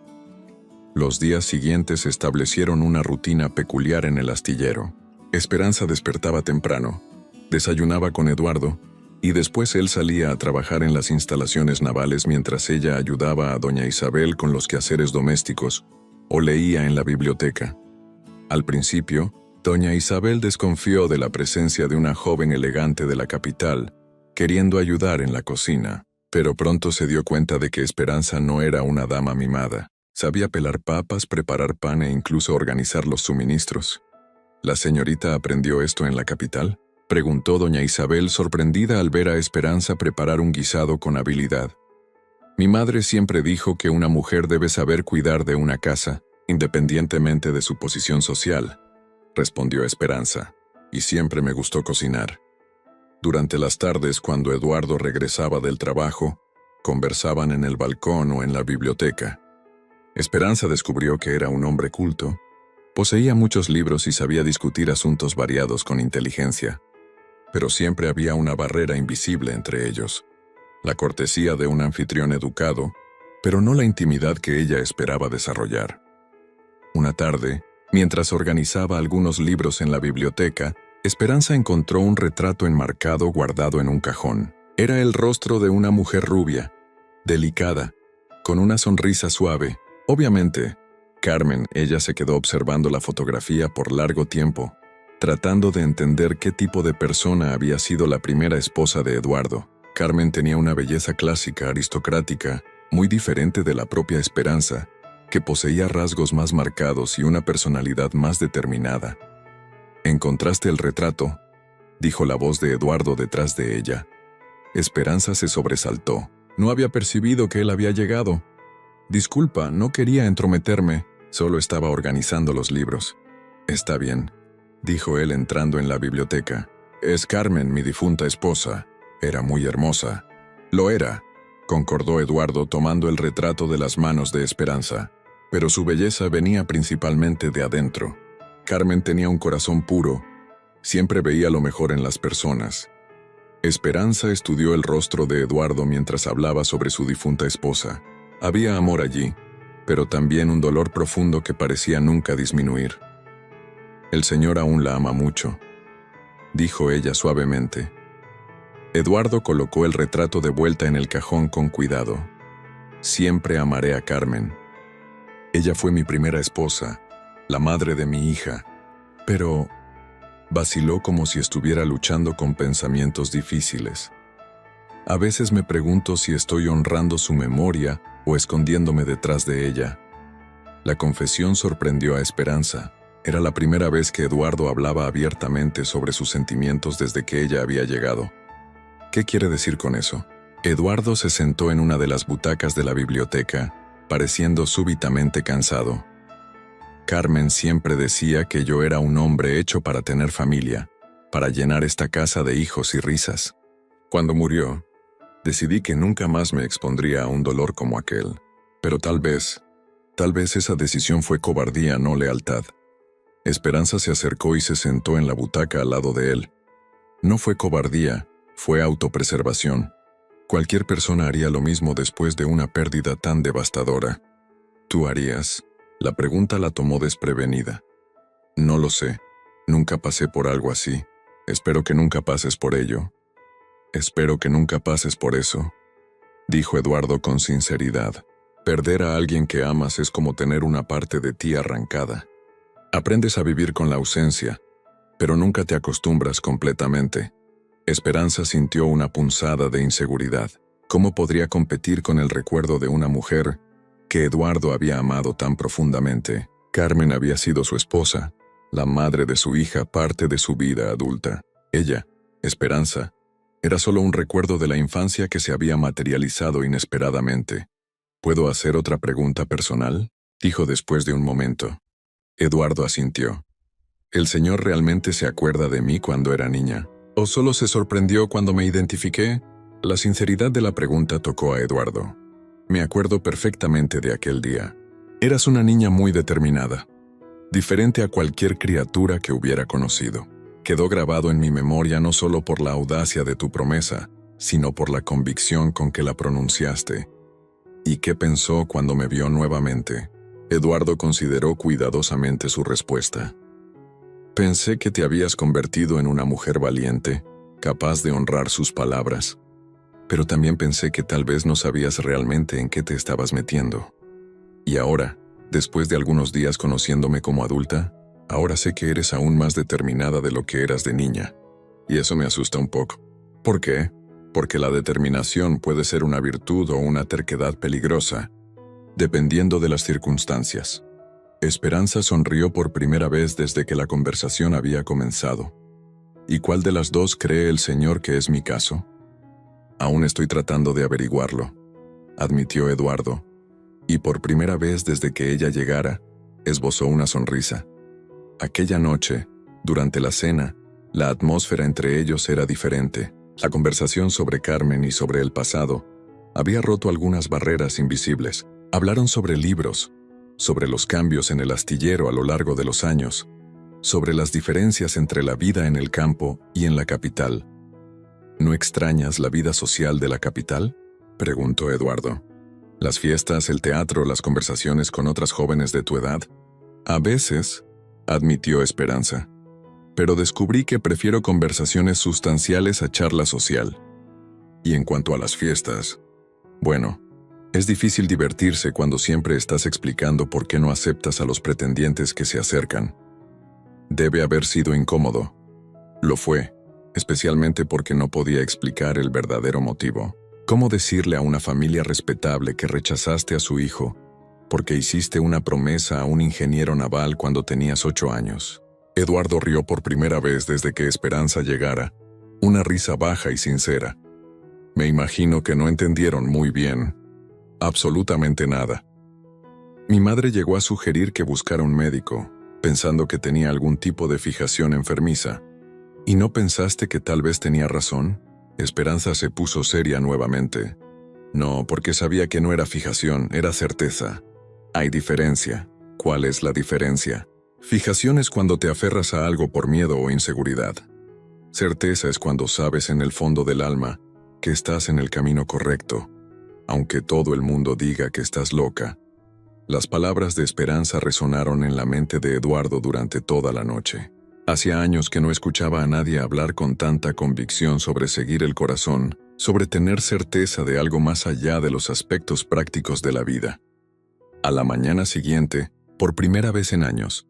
Los días siguientes establecieron una rutina peculiar en el astillero. Esperanza despertaba temprano, desayunaba con Eduardo, y después él salía a trabajar en las instalaciones navales mientras ella ayudaba a doña Isabel con los quehaceres domésticos o leía en la biblioteca. Al principio, doña Isabel desconfió de la presencia de una joven elegante de la capital, queriendo ayudar en la cocina, pero pronto se dio cuenta de que Esperanza no era una dama mimada. Sabía pelar papas, preparar pan e incluso organizar los suministros. ¿La señorita aprendió esto en la capital?, preguntó doña Isabel, sorprendida al ver a Esperanza preparar un guisado con habilidad. Mi madre siempre dijo que una mujer debe saber cuidar de una casa, independientemente de su posición social, respondió Esperanza, y siempre me gustó cocinar. Durante las tardes, cuando Eduardo regresaba del trabajo, conversaban en el balcón o en la biblioteca. Esperanza descubrió que era un hombre culto. Poseía muchos libros y sabía discutir asuntos variados con inteligencia. Pero siempre había una barrera invisible entre ellos. La cortesía de un anfitrión educado, pero no la intimidad que ella esperaba desarrollar. Una tarde, mientras organizaba algunos libros en la biblioteca, Esperanza encontró un retrato enmarcado guardado en un cajón. Era el rostro de una mujer rubia, delicada, con una sonrisa suave. Obviamente, Carmen, ella se quedó observando la fotografía por largo tiempo, tratando de entender qué tipo de persona había sido la primera esposa de Eduardo. Carmen tenía una belleza clásica, aristocrática, muy diferente de la propia Esperanza, que poseía rasgos más marcados y una personalidad más determinada. «¿Encontraste el retrato?», dijo la voz de Eduardo detrás de ella. Esperanza se sobresaltó. No había percibido que él había llegado. «Disculpa, no quería entrometerme, solo estaba organizando los libros». «Está bien», dijo él entrando en la biblioteca. «Es Carmen, mi difunta esposa. Era muy hermosa». «Lo era», concordó Eduardo tomando el retrato de las manos de Esperanza. Pero su belleza venía principalmente de adentro. Carmen tenía un corazón puro. Siempre veía lo mejor en las personas. Esperanza estudió el rostro de Eduardo mientras hablaba sobre su difunta esposa. Había amor allí, pero también un dolor profundo que parecía nunca disminuir. «El Señor aún la ama mucho», dijo ella suavemente. Eduardo colocó el retrato de vuelta en el cajón con cuidado. «Siempre amaré a Carmen. Ella fue mi primera esposa, la madre de mi hija». Pero vaciló como si estuviera luchando con pensamientos difíciles. «A veces me pregunto si estoy honrando su memoria o escondiéndome detrás de ella». La confesión sorprendió a Esperanza. Era la primera vez que Eduardo hablaba abiertamente sobre sus sentimientos desde que ella había llegado. «¿Qué quiere decir con eso?». Eduardo se sentó en una de las butacas de la biblioteca, pareciendo súbitamente cansado. «Carmen siempre decía que yo era un hombre hecho para tener familia, para llenar esta casa de hijos y risas. Cuando murió, decidí que nunca más me expondría a un dolor como aquel. Pero tal vez esa decisión fue cobardía, no lealtad». Esperanza se acercó y se sentó en la butaca al lado de él. «No fue cobardía, fue autopreservación. Cualquier persona haría lo mismo después de una pérdida tan devastadora». «¿Tú harías?». La pregunta la tomó desprevenida. «No lo sé. Nunca pasé por algo así. Espero que nunca pases por ello». «Espero que nunca pases por eso», dijo Eduardo con sinceridad. «Perder a alguien que amas es como tener una parte de ti arrancada. Aprendes a vivir con la ausencia, pero nunca te acostumbras completamente». Esperanza sintió una punzada de inseguridad. ¿Cómo podría competir con el recuerdo de una mujer que Eduardo había amado tan profundamente? Carmen había sido su esposa, la madre de su hija, parte de su vida adulta. Ella, Esperanza, era solo un recuerdo de la infancia que se había materializado inesperadamente. «¿Puedo hacer otra pregunta personal?», dijo después de un momento. Eduardo asintió. «¿El Señor realmente se acuerda de mí cuando era niña? ¿O solo se sorprendió cuando me identifiqué?». La sinceridad de la pregunta tocó a Eduardo. «Me acuerdo perfectamente de aquel día. Eras una niña muy determinada, diferente a cualquier criatura que hubiera conocido. Quedó grabado en mi memoria no solo por la audacia de tu promesa, sino por la convicción con que la pronunciaste». «¿Y qué pensó cuando me vio nuevamente?». Eduardo consideró cuidadosamente su respuesta. «Pensé que te habías convertido en una mujer valiente, capaz de honrar sus palabras. Pero también pensé que tal vez no sabías realmente en qué te estabas metiendo. Y ahora, después de algunos días conociéndome como adulta, ahora sé que eres aún más determinada de lo que eras de niña. Y eso me asusta un poco». «¿Por qué?». «Porque la determinación puede ser una virtud o una terquedad peligrosa, dependiendo de las circunstancias». Esperanza sonrió por primera vez desde que la conversación había comenzado. «¿Y cuál de las dos cree el Señor que es mi caso?». «Aún estoy tratando de averiguarlo», admitió Eduardo, y por primera vez desde que ella llegara, esbozó una sonrisa. Aquella noche, durante la cena, La atmósfera entre ellos era diferente. La conversación sobre Carmen y sobre el pasado había roto algunas barreras invisibles. Hablaron sobre libros, sobre los cambios en el astillero a lo largo de los años, sobre las diferencias entre la vida en el campo y en la capital. ¿No extrañas la vida social de la capital?, preguntó Eduardo. ¿Las fiestas, el teatro, las conversaciones con otras jóvenes de tu edad? A veces, admitió Esperanza. Pero descubrí que prefiero conversaciones sustanciales a charla social. Y en cuanto a las fiestas, bueno, es difícil divertirse cuando siempre estás explicando por qué no aceptas a los pretendientes que se acercan. Debe haber sido incómodo. Lo fue, especialmente porque no podía explicar el verdadero motivo. ¿Cómo decirle a una familia respetable que rechazaste a su hijo porque hiciste una promesa a un ingeniero naval cuando tenías 8 años? Eduardo rió por primera vez desde que Esperanza llegara, una risa baja y sincera. Me imagino que no entendieron muy bien. Absolutamente nada. Mi madre llegó a sugerir que buscara un médico, pensando que tenía algún tipo de fijación enfermiza. ¿Y no pensaste que tal vez tenía razón? Esperanza se puso seria nuevamente. No, porque sabía que no era fijación, era certeza. Hay diferencia. ¿Cuál es la diferencia? Fijación es cuando te aferras a algo por miedo o inseguridad. Certeza es cuando sabes en el fondo del alma que estás en el camino correcto, aunque todo el mundo diga que estás loca. Las palabras de Esperanza resonaron en la mente de Eduardo durante toda la noche. Hacía años que no escuchaba a nadie hablar con tanta convicción sobre seguir el corazón, sobre tener certeza de algo más allá de los aspectos prácticos de la vida. A la mañana siguiente, por primera vez en años,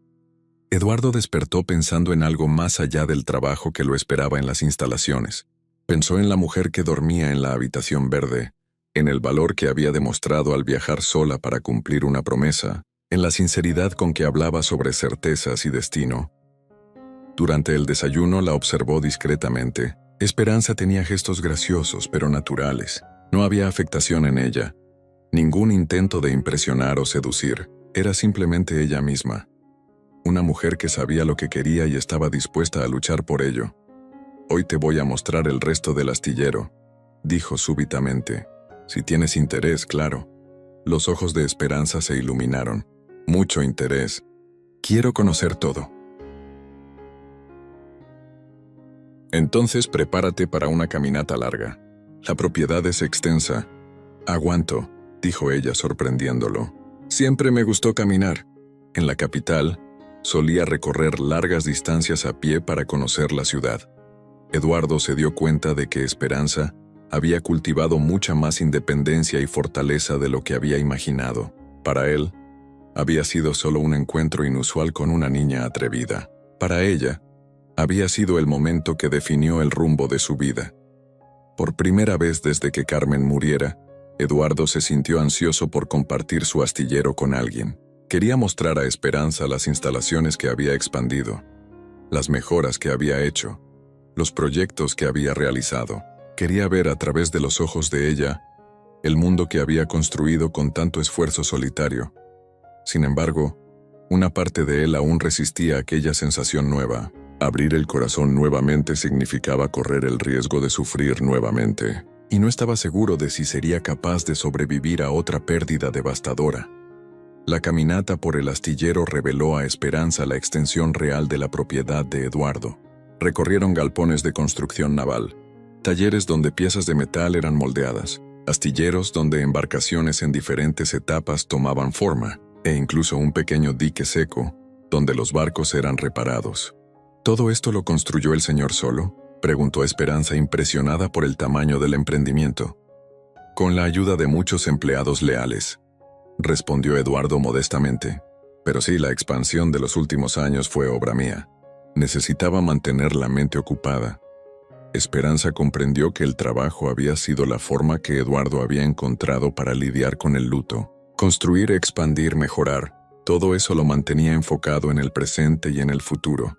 Eduardo despertó pensando en algo más allá del trabajo que lo esperaba en las instalaciones. Pensó en la mujer que dormía en la habitación verde, en el valor que había demostrado al viajar sola para cumplir una promesa, en la sinceridad con que hablaba sobre certezas y destino. Durante el desayuno la observó discretamente. Esperanza tenía gestos graciosos pero naturales. No había afectación en ella. Ningún intento de impresionar o seducir. Era simplemente ella misma. Una mujer que sabía lo que quería y estaba dispuesta a luchar por ello. «Hoy te voy a mostrar el resto del astillero», dijo súbitamente. «Si tienes interés, claro». Los ojos de Esperanza se iluminaron. «Mucho interés. Quiero conocer todo». «Entonces prepárate para una caminata larga. La propiedad es extensa». «Aguanto», dijo ella sorprendiéndolo. «Siempre me gustó caminar. En la capital, solía recorrer largas distancias a pie para conocer la ciudad». Eduardo se dio cuenta de que Esperanza había cultivado mucha más independencia y fortaleza de lo que había imaginado. Para él, había sido solo un encuentro inusual con una niña atrevida. Para ella, había sido el momento que definió el rumbo de su vida. Por primera vez desde que Carmen muriera, Eduardo se sintió ansioso por compartir su astillero con alguien. Quería mostrar a Esperanza las instalaciones que había expandido, las mejoras que había hecho, los proyectos que había realizado. Quería ver a través de los ojos de ella el mundo que había construido con tanto esfuerzo solitario. Sin embargo, una parte de él aún resistía aquella sensación nueva. Abrir el corazón nuevamente significaba correr el riesgo de sufrir nuevamente, y no estaba seguro de si sería capaz de sobrevivir a otra pérdida devastadora. La caminata por el astillero reveló a Esperanza la extensión real de la propiedad de Eduardo. Recorrieron galpones de construcción naval, talleres donde piezas de metal eran moldeadas, astilleros donde embarcaciones en diferentes etapas tomaban forma, e incluso un pequeño dique seco, donde los barcos eran reparados. ¿Todo esto lo construyó el señor solo?, preguntó Esperanza, impresionada por el tamaño del emprendimiento. Con la ayuda de muchos empleados leales, respondió Eduardo modestamente. Pero sí, la expansión de los últimos años fue obra mía. Necesitaba mantener la mente ocupada. Esperanza comprendió que el trabajo había sido la forma que Eduardo había encontrado para lidiar con el luto. Construir, expandir, mejorar, todo eso lo mantenía enfocado en el presente y en el futuro,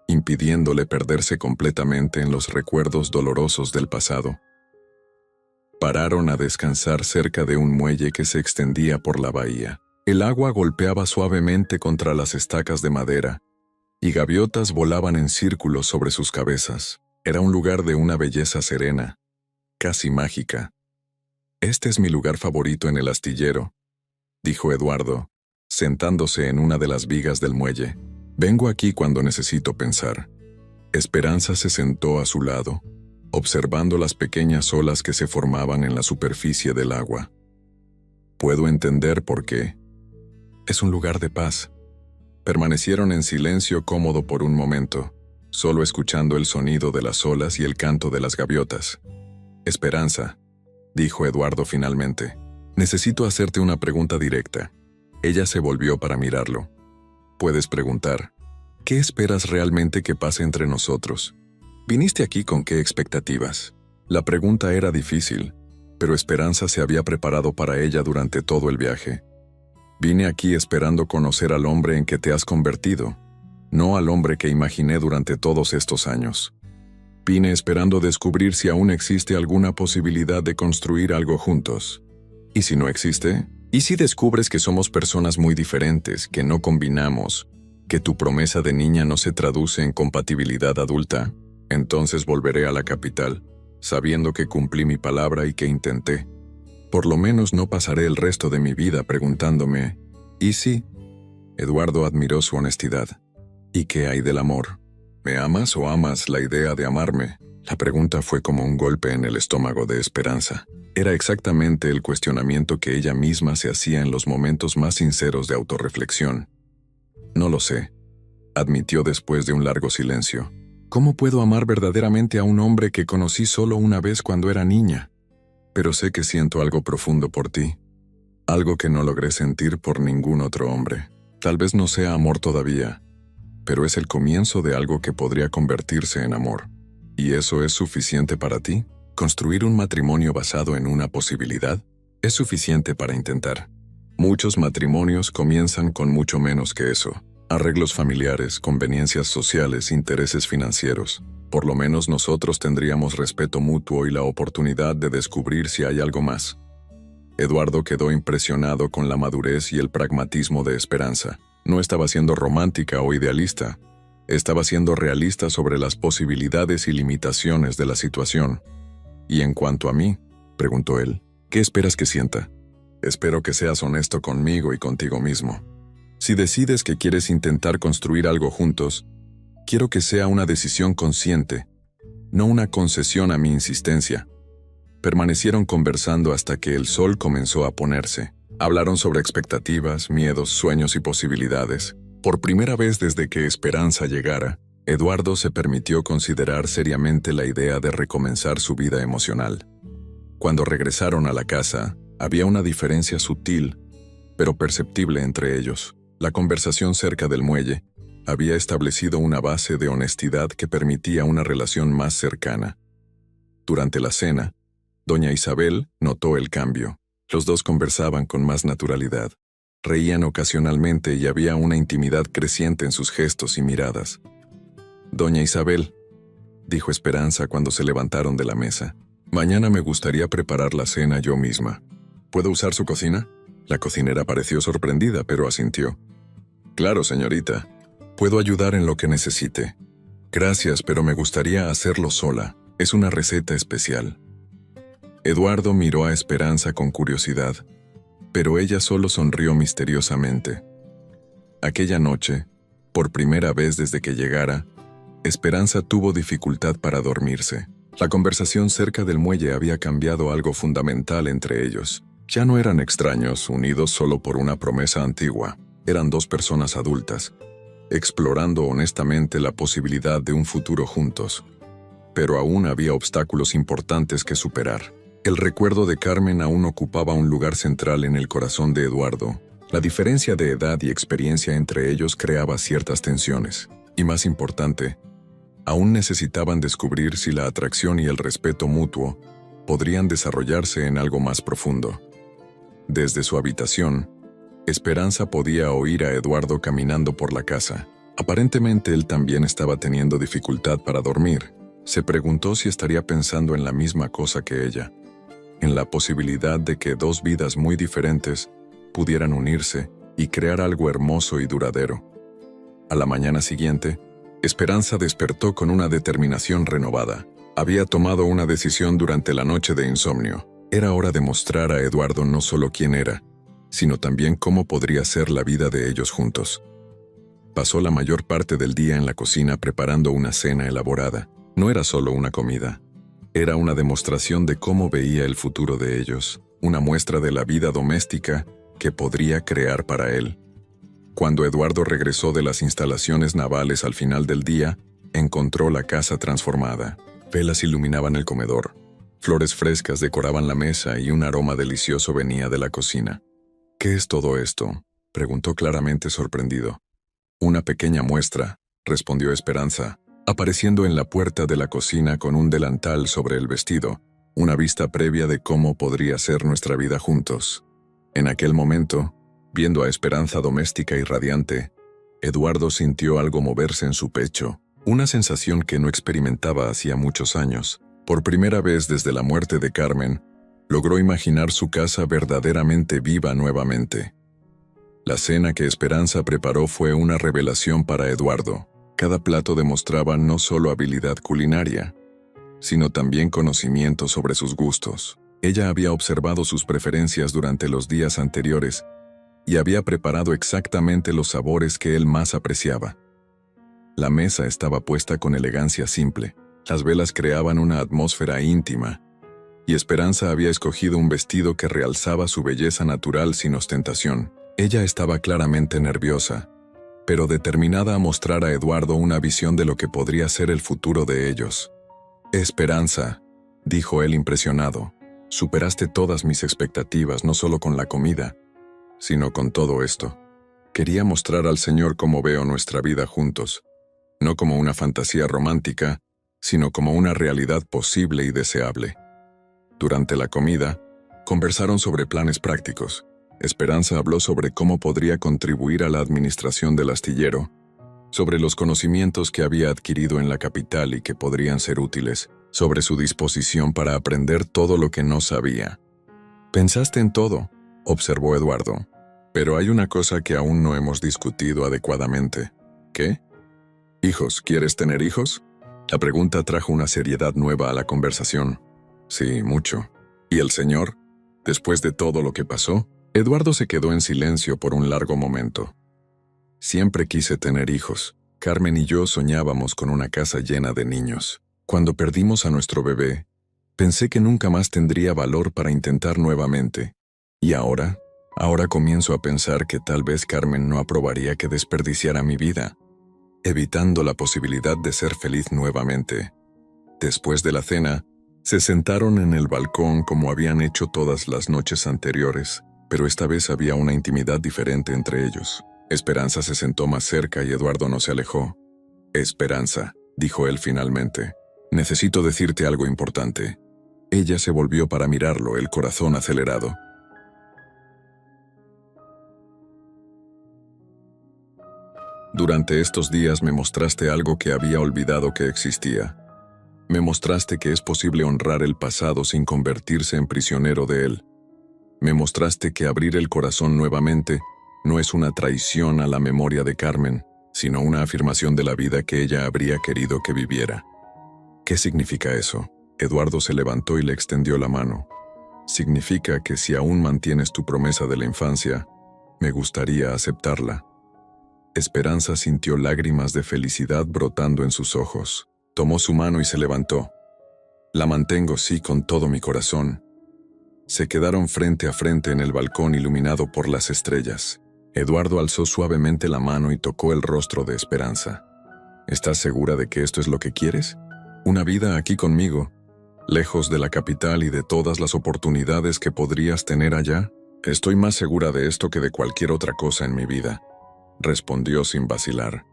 impidiéndole perderse completamente en los recuerdos dolorosos del pasado. Pararon a descansar cerca de un muelle que se extendía por la bahía. El agua golpeaba suavemente contra las estacas de madera, y gaviotas volaban en círculos sobre sus cabezas. Era un lugar de una belleza serena, casi mágica. «Este es mi lugar favorito en el astillero», dijo Eduardo, sentándose en una de las vigas del muelle. «Vengo aquí cuando necesito pensar». Esperanza se sentó a su lado, observando las pequeñas olas que se formaban en la superficie del agua. «Puedo entender por qué. Es un lugar de paz». Permanecieron en silencio cómodo por un momento, solo escuchando el sonido de las olas y el canto de las gaviotas. «Esperanza», dijo Eduardo finalmente, «necesito hacerte una pregunta directa». Ella se volvió para mirarlo. «Puedes preguntar, ¿qué esperas realmente que pase entre nosotros? ¿Viniste aquí con qué expectativas?». La pregunta era difícil, pero Esperanza se había preparado para ella durante todo el viaje. «Vine aquí esperando conocer al hombre en que te has convertido, no al hombre que imaginé durante todos estos años. Vine esperando descubrir si aún existe alguna posibilidad de construir algo juntos. ¿Y si no existe? ¿Y si descubres que somos personas muy diferentes, que no combinamos, que tu promesa de niña no se traduce en compatibilidad adulta? Entonces volveré a la capital, sabiendo que cumplí mi palabra y que intenté. Por lo menos no pasaré el resto de mi vida preguntándome, ¿y si?». Eduardo admiró su honestidad. «¿Y qué hay del amor? ¿Me amas o amas la idea de amarme?». La pregunta fue como un golpe en el estómago de Esperanza. Era exactamente el cuestionamiento que ella misma se hacía en los momentos más sinceros de autorreflexión. «No lo sé», admitió después de un largo silencio. «¿Cómo puedo amar verdaderamente a un hombre que conocí solo una vez cuando era niña? Pero sé que siento algo profundo por ti, algo que no logré sentir por ningún otro hombre. Tal vez no sea amor todavía, pero es el comienzo de algo que podría convertirse en amor. ¿Y eso es suficiente para ti? ¿Construir un matrimonio basado en una posibilidad? Es suficiente para intentar. Muchos matrimonios comienzan con mucho menos que eso. Arreglos familiares, conveniencias sociales, intereses financieros. Por lo menos nosotros tendríamos respeto mutuo y la oportunidad de descubrir si hay algo más». Eduardo quedó impresionado con la madurez y el pragmatismo de Esperanza. No estaba siendo romántica o idealista. Estaba siendo realista sobre las posibilidades y limitaciones de la situación. «¿Y en cuanto a mí?», preguntó él, «¿qué esperas que sienta?». «Espero que seas honesto conmigo y contigo mismo. Si decides que quieres intentar construir algo juntos, quiero que sea una decisión consciente, no una concesión a mi insistencia». Permanecieron conversando hasta que el sol comenzó a ponerse. Hablaron sobre expectativas, miedos, sueños y posibilidades. Por primera vez desde que Esperanza llegara, Eduardo se permitió considerar seriamente la idea de recomenzar su vida emocional. Cuando regresaron a la casa, había una diferencia sutil, pero perceptible entre ellos. La conversación cerca del muelle había establecido una base de honestidad que permitía una relación más cercana. Durante la cena, doña Isabel notó el cambio. Los dos conversaban con más naturalidad. Reían ocasionalmente y había una intimidad creciente en sus gestos y miradas. «Doña Isabel», dijo Esperanza cuando se levantaron de la mesa, «mañana me gustaría preparar la cena yo misma. ¿Puedo usar su cocina?». La cocinera pareció sorprendida, pero asintió. «Claro, señorita. Puedo ayudar en lo que necesite». «Gracias, pero me gustaría hacerlo sola. Es una receta especial». Eduardo miró a Esperanza con curiosidad, pero ella solo sonrió misteriosamente. Aquella noche, por primera vez desde que llegara, Esperanza tuvo dificultad para dormirse. La conversación cerca del muelle había cambiado algo fundamental entre ellos. Ya no eran extraños, unidos solo por una promesa antigua. Eran dos personas adultas, explorando honestamente la posibilidad de un futuro juntos. Pero aún había obstáculos importantes que superar. El recuerdo de Carmen aún ocupaba un lugar central en el corazón de Eduardo. La diferencia de edad y experiencia entre ellos creaba ciertas tensiones. Y más importante, aún necesitaban descubrir si la atracción y el respeto mutuo podrían desarrollarse en algo más profundo. Desde su habitación, Esperanza podía oír a Eduardo caminando por la casa. Aparentemente él también estaba teniendo dificultad para dormir. Se preguntó si estaría pensando en la misma cosa que ella, en la posibilidad de que dos vidas muy diferentes pudieran unirse y crear algo hermoso y duradero. A la mañana siguiente, Esperanza despertó con una determinación renovada. Había tomado una decisión durante la noche de insomnio. Era hora de mostrar a Eduardo no solo quién era, sino también cómo podría ser la vida de ellos juntos. Pasó la mayor parte del día en la cocina preparando una cena elaborada. No era solo una comida. Era una demostración de cómo veía el futuro de ellos, una muestra de la vida doméstica que podría crear para él. Cuando Eduardo regresó de las instalaciones navales al final del día, encontró la casa transformada. Velas iluminaban el comedor, flores frescas decoraban la mesa y un aroma delicioso venía de la cocina. ¿Qué es todo esto?, preguntó claramente sorprendido. Una pequeña muestra, respondió Esperanza, apareciendo en la puerta de la cocina con un delantal sobre el vestido, una vista previa de cómo podría ser nuestra vida juntos. En aquel momento, viendo a Esperanza doméstica y radiante, Eduardo sintió algo moverse en su pecho, una sensación que no experimentaba hacía muchos años. Por primera vez desde la muerte de Carmen, logró imaginar su casa verdaderamente viva nuevamente. La cena que Esperanza preparó fue una revelación para Eduardo. Cada plato demostraba no solo habilidad culinaria, sino también conocimiento sobre sus gustos. Ella había observado sus preferencias durante los días anteriores y había preparado exactamente los sabores que él más apreciaba. La mesa estaba puesta con elegancia simple, las velas creaban una atmósfera íntima, y Esperanza había escogido un vestido que realzaba su belleza natural sin ostentación. Ella estaba claramente nerviosa, pero determinada a mostrar a Eduardo una visión de lo que podría ser el futuro de ellos. «Esperanza», dijo él impresionado, «superaste todas mis expectativas, no solo con la comida, sino con todo esto. Quería mostrar al Señor cómo veo nuestra vida juntos, no como una fantasía romántica, sino como una realidad posible y deseable». Durante la comida, conversaron sobre planes prácticos. Esperanza habló sobre cómo podría contribuir a la administración del astillero, sobre los conocimientos que había adquirido en la capital y que podrían ser útiles, sobre su disposición para aprender todo lo que no sabía. «Pensaste en todo», observó Eduardo, «pero hay una cosa que aún no hemos discutido adecuadamente». «¿Qué? ¿Hijos? ¿Quieres tener hijos?». La pregunta trajo una seriedad nueva a la conversación. «Sí, mucho». «¿Y el Señor? Después de todo lo que pasó?» Eduardo se quedó en silencio por un largo momento. «Siempre quise tener hijos. Carmen y yo soñábamos con una casa llena de niños. Cuando perdimos a nuestro bebé, pensé que nunca más tendría valor para intentar nuevamente. Y ahora comienzo a pensar que tal vez Carmen no aprobaría que desperdiciara mi vida, evitando la posibilidad de ser feliz nuevamente». Después de la cena, se sentaron en el balcón como habían hecho todas las noches anteriores, pero esta vez había una intimidad diferente entre ellos. Esperanza se sentó más cerca y Eduardo no se alejó. «Esperanza», dijo él finalmente, «necesito decirte algo importante». Ella se volvió para mirarlo, el corazón acelerado. «Durante estos días me mostraste algo que había olvidado que existía. Me mostraste que es posible honrar el pasado sin convertirse en prisionero de él. Me mostraste que abrir el corazón nuevamente no es una traición a la memoria de Carmen, sino una afirmación de la vida que ella habría querido que viviera». «¿Qué significa eso?». Eduardo se levantó y le extendió la mano. «Significa que si aún mantienes tu promesa de la infancia, me gustaría aceptarla». Esperanza sintió lágrimas de felicidad brotando en sus ojos. Tomó su mano y se levantó. «La mantengo, sí, con todo mi corazón». Se quedaron frente a frente en el balcón iluminado por las estrellas. Eduardo alzó suavemente la mano y tocó el rostro de Esperanza. «¿Estás segura de que esto es lo que quieres? Una vida aquí conmigo, lejos de la capital y de todas las oportunidades que podrías tener allá». «Estoy más segura de esto que de cualquier otra cosa en mi vida», respondió sin vacilar.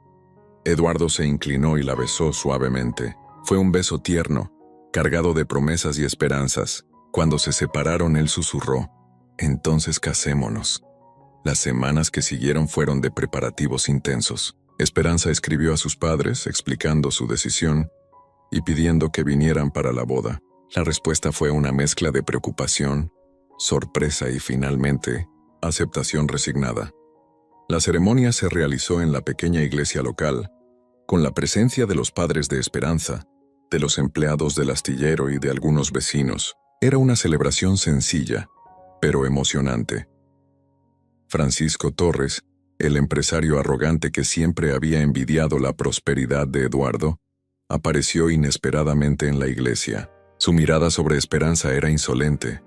Eduardo se inclinó y la besó suavemente. Fue un beso tierno, cargado de promesas y esperanzas. Cuando se separaron, él susurró: «Entonces casémonos». Las semanas que siguieron fueron de preparativos intensos. Esperanza escribió a sus padres explicando su decisión y pidiendo que vinieran para la boda. La respuesta fue una mezcla de preocupación, sorpresa y finalmente, aceptación resignada. La ceremonia se realizó en la pequeña iglesia local, con la presencia de los padres de Esperanza, de los empleados del astillero y de algunos vecinos. Era una celebración sencilla, pero emocionante. Francisco Torres, el empresario arrogante que siempre había envidiado la prosperidad de Eduardo, apareció inesperadamente en la iglesia. Su mirada sobre Esperanza era insolente,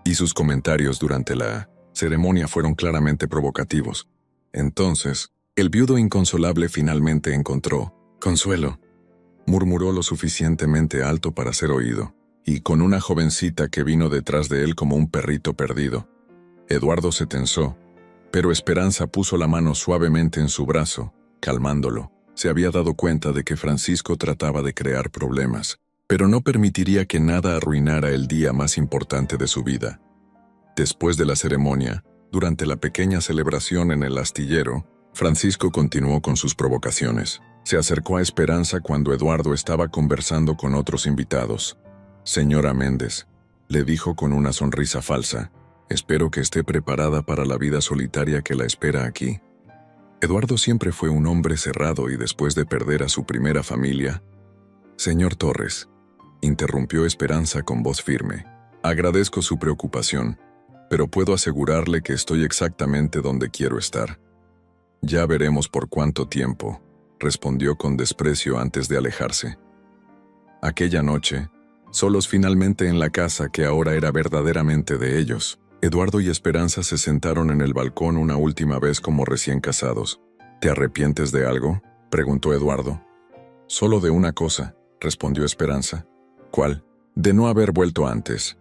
y sus comentarios durante la ceremonia fueron claramente provocativos. Entonces, el viudo inconsolable finalmente encontró consuelo. Murmuró lo suficientemente alto para ser oído, y con una jovencita que vino detrás de él como un perrito perdido. Eduardo se tensó, pero Esperanza puso la mano suavemente en su brazo, calmándolo. Se había dado cuenta de que Francisco trataba de crear problemas, pero no permitiría que nada arruinara el día más importante de su vida. Después de la ceremonia, durante la pequeña celebración en el astillero, Francisco continuó con sus provocaciones. Se acercó a Esperanza cuando Eduardo estaba conversando con otros invitados. «Señora Méndez», le dijo con una sonrisa falsa, «espero que esté preparada para la vida solitaria que la espera aquí». Eduardo siempre fue un hombre cerrado y después de perder a su primera familia. «Señor Torres», interrumpió Esperanza con voz firme, «agradezco su preocupación, pero puedo asegurarle que estoy exactamente donde quiero estar». «Ya veremos por cuánto tiempo», respondió con desprecio antes de alejarse. Aquella noche, solos finalmente en la casa que ahora era verdaderamente de ellos, Eduardo y Esperanza se sentaron en el balcón una última vez como recién casados. «¿Te arrepientes de algo?», preguntó Eduardo. «Solo de una cosa», respondió Esperanza. «¿Cuál?». «De no haber vuelto antes».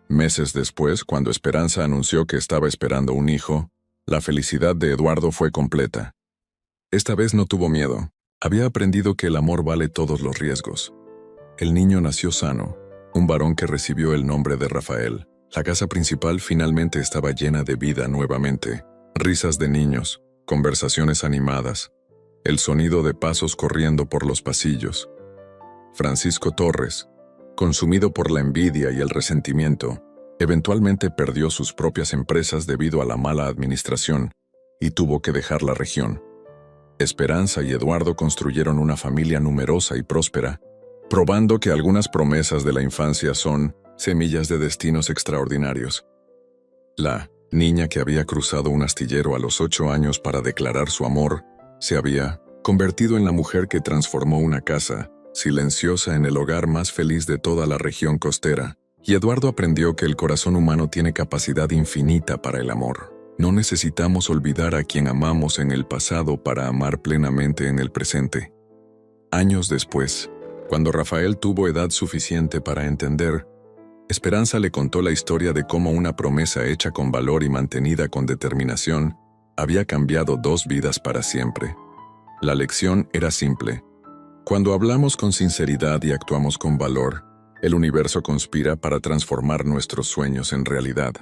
Meses después, cuando Esperanza anunció que estaba esperando un hijo, la felicidad de Eduardo fue completa. Esta vez no tuvo miedo. Había aprendido que el amor vale todos los riesgos. El niño nació sano, un varón que recibió el nombre de Rafael. La casa principal finalmente estaba llena de vida nuevamente. Risas de niños, conversaciones animadas, el sonido de pasos corriendo por los pasillos. Francisco Torres, consumido por la envidia y el resentimiento, eventualmente perdió sus propias empresas debido a la mala administración y tuvo que dejar la región. Esperanza y Eduardo construyeron una familia numerosa y próspera, probando que algunas promesas de la infancia son semillas de destinos extraordinarios. La niña que había cruzado un astillero a los 8 años para declarar su amor, se había convertido en la mujer que transformó una casa silenciosa en el hogar más feliz de toda la región costera, y Eduardo aprendió que el corazón humano tiene capacidad infinita para el amor. No necesitamos olvidar a quien amamos en el pasado para amar plenamente en el presente. Años después, cuando Rafael tuvo edad suficiente para entender, Esperanza le contó la historia de cómo una promesa hecha con valor y mantenida con determinación había cambiado 2 vidas para siempre. La lección era simple. Cuando hablamos con sinceridad y actuamos con valor, el universo conspira para transformar nuestros sueños en realidad.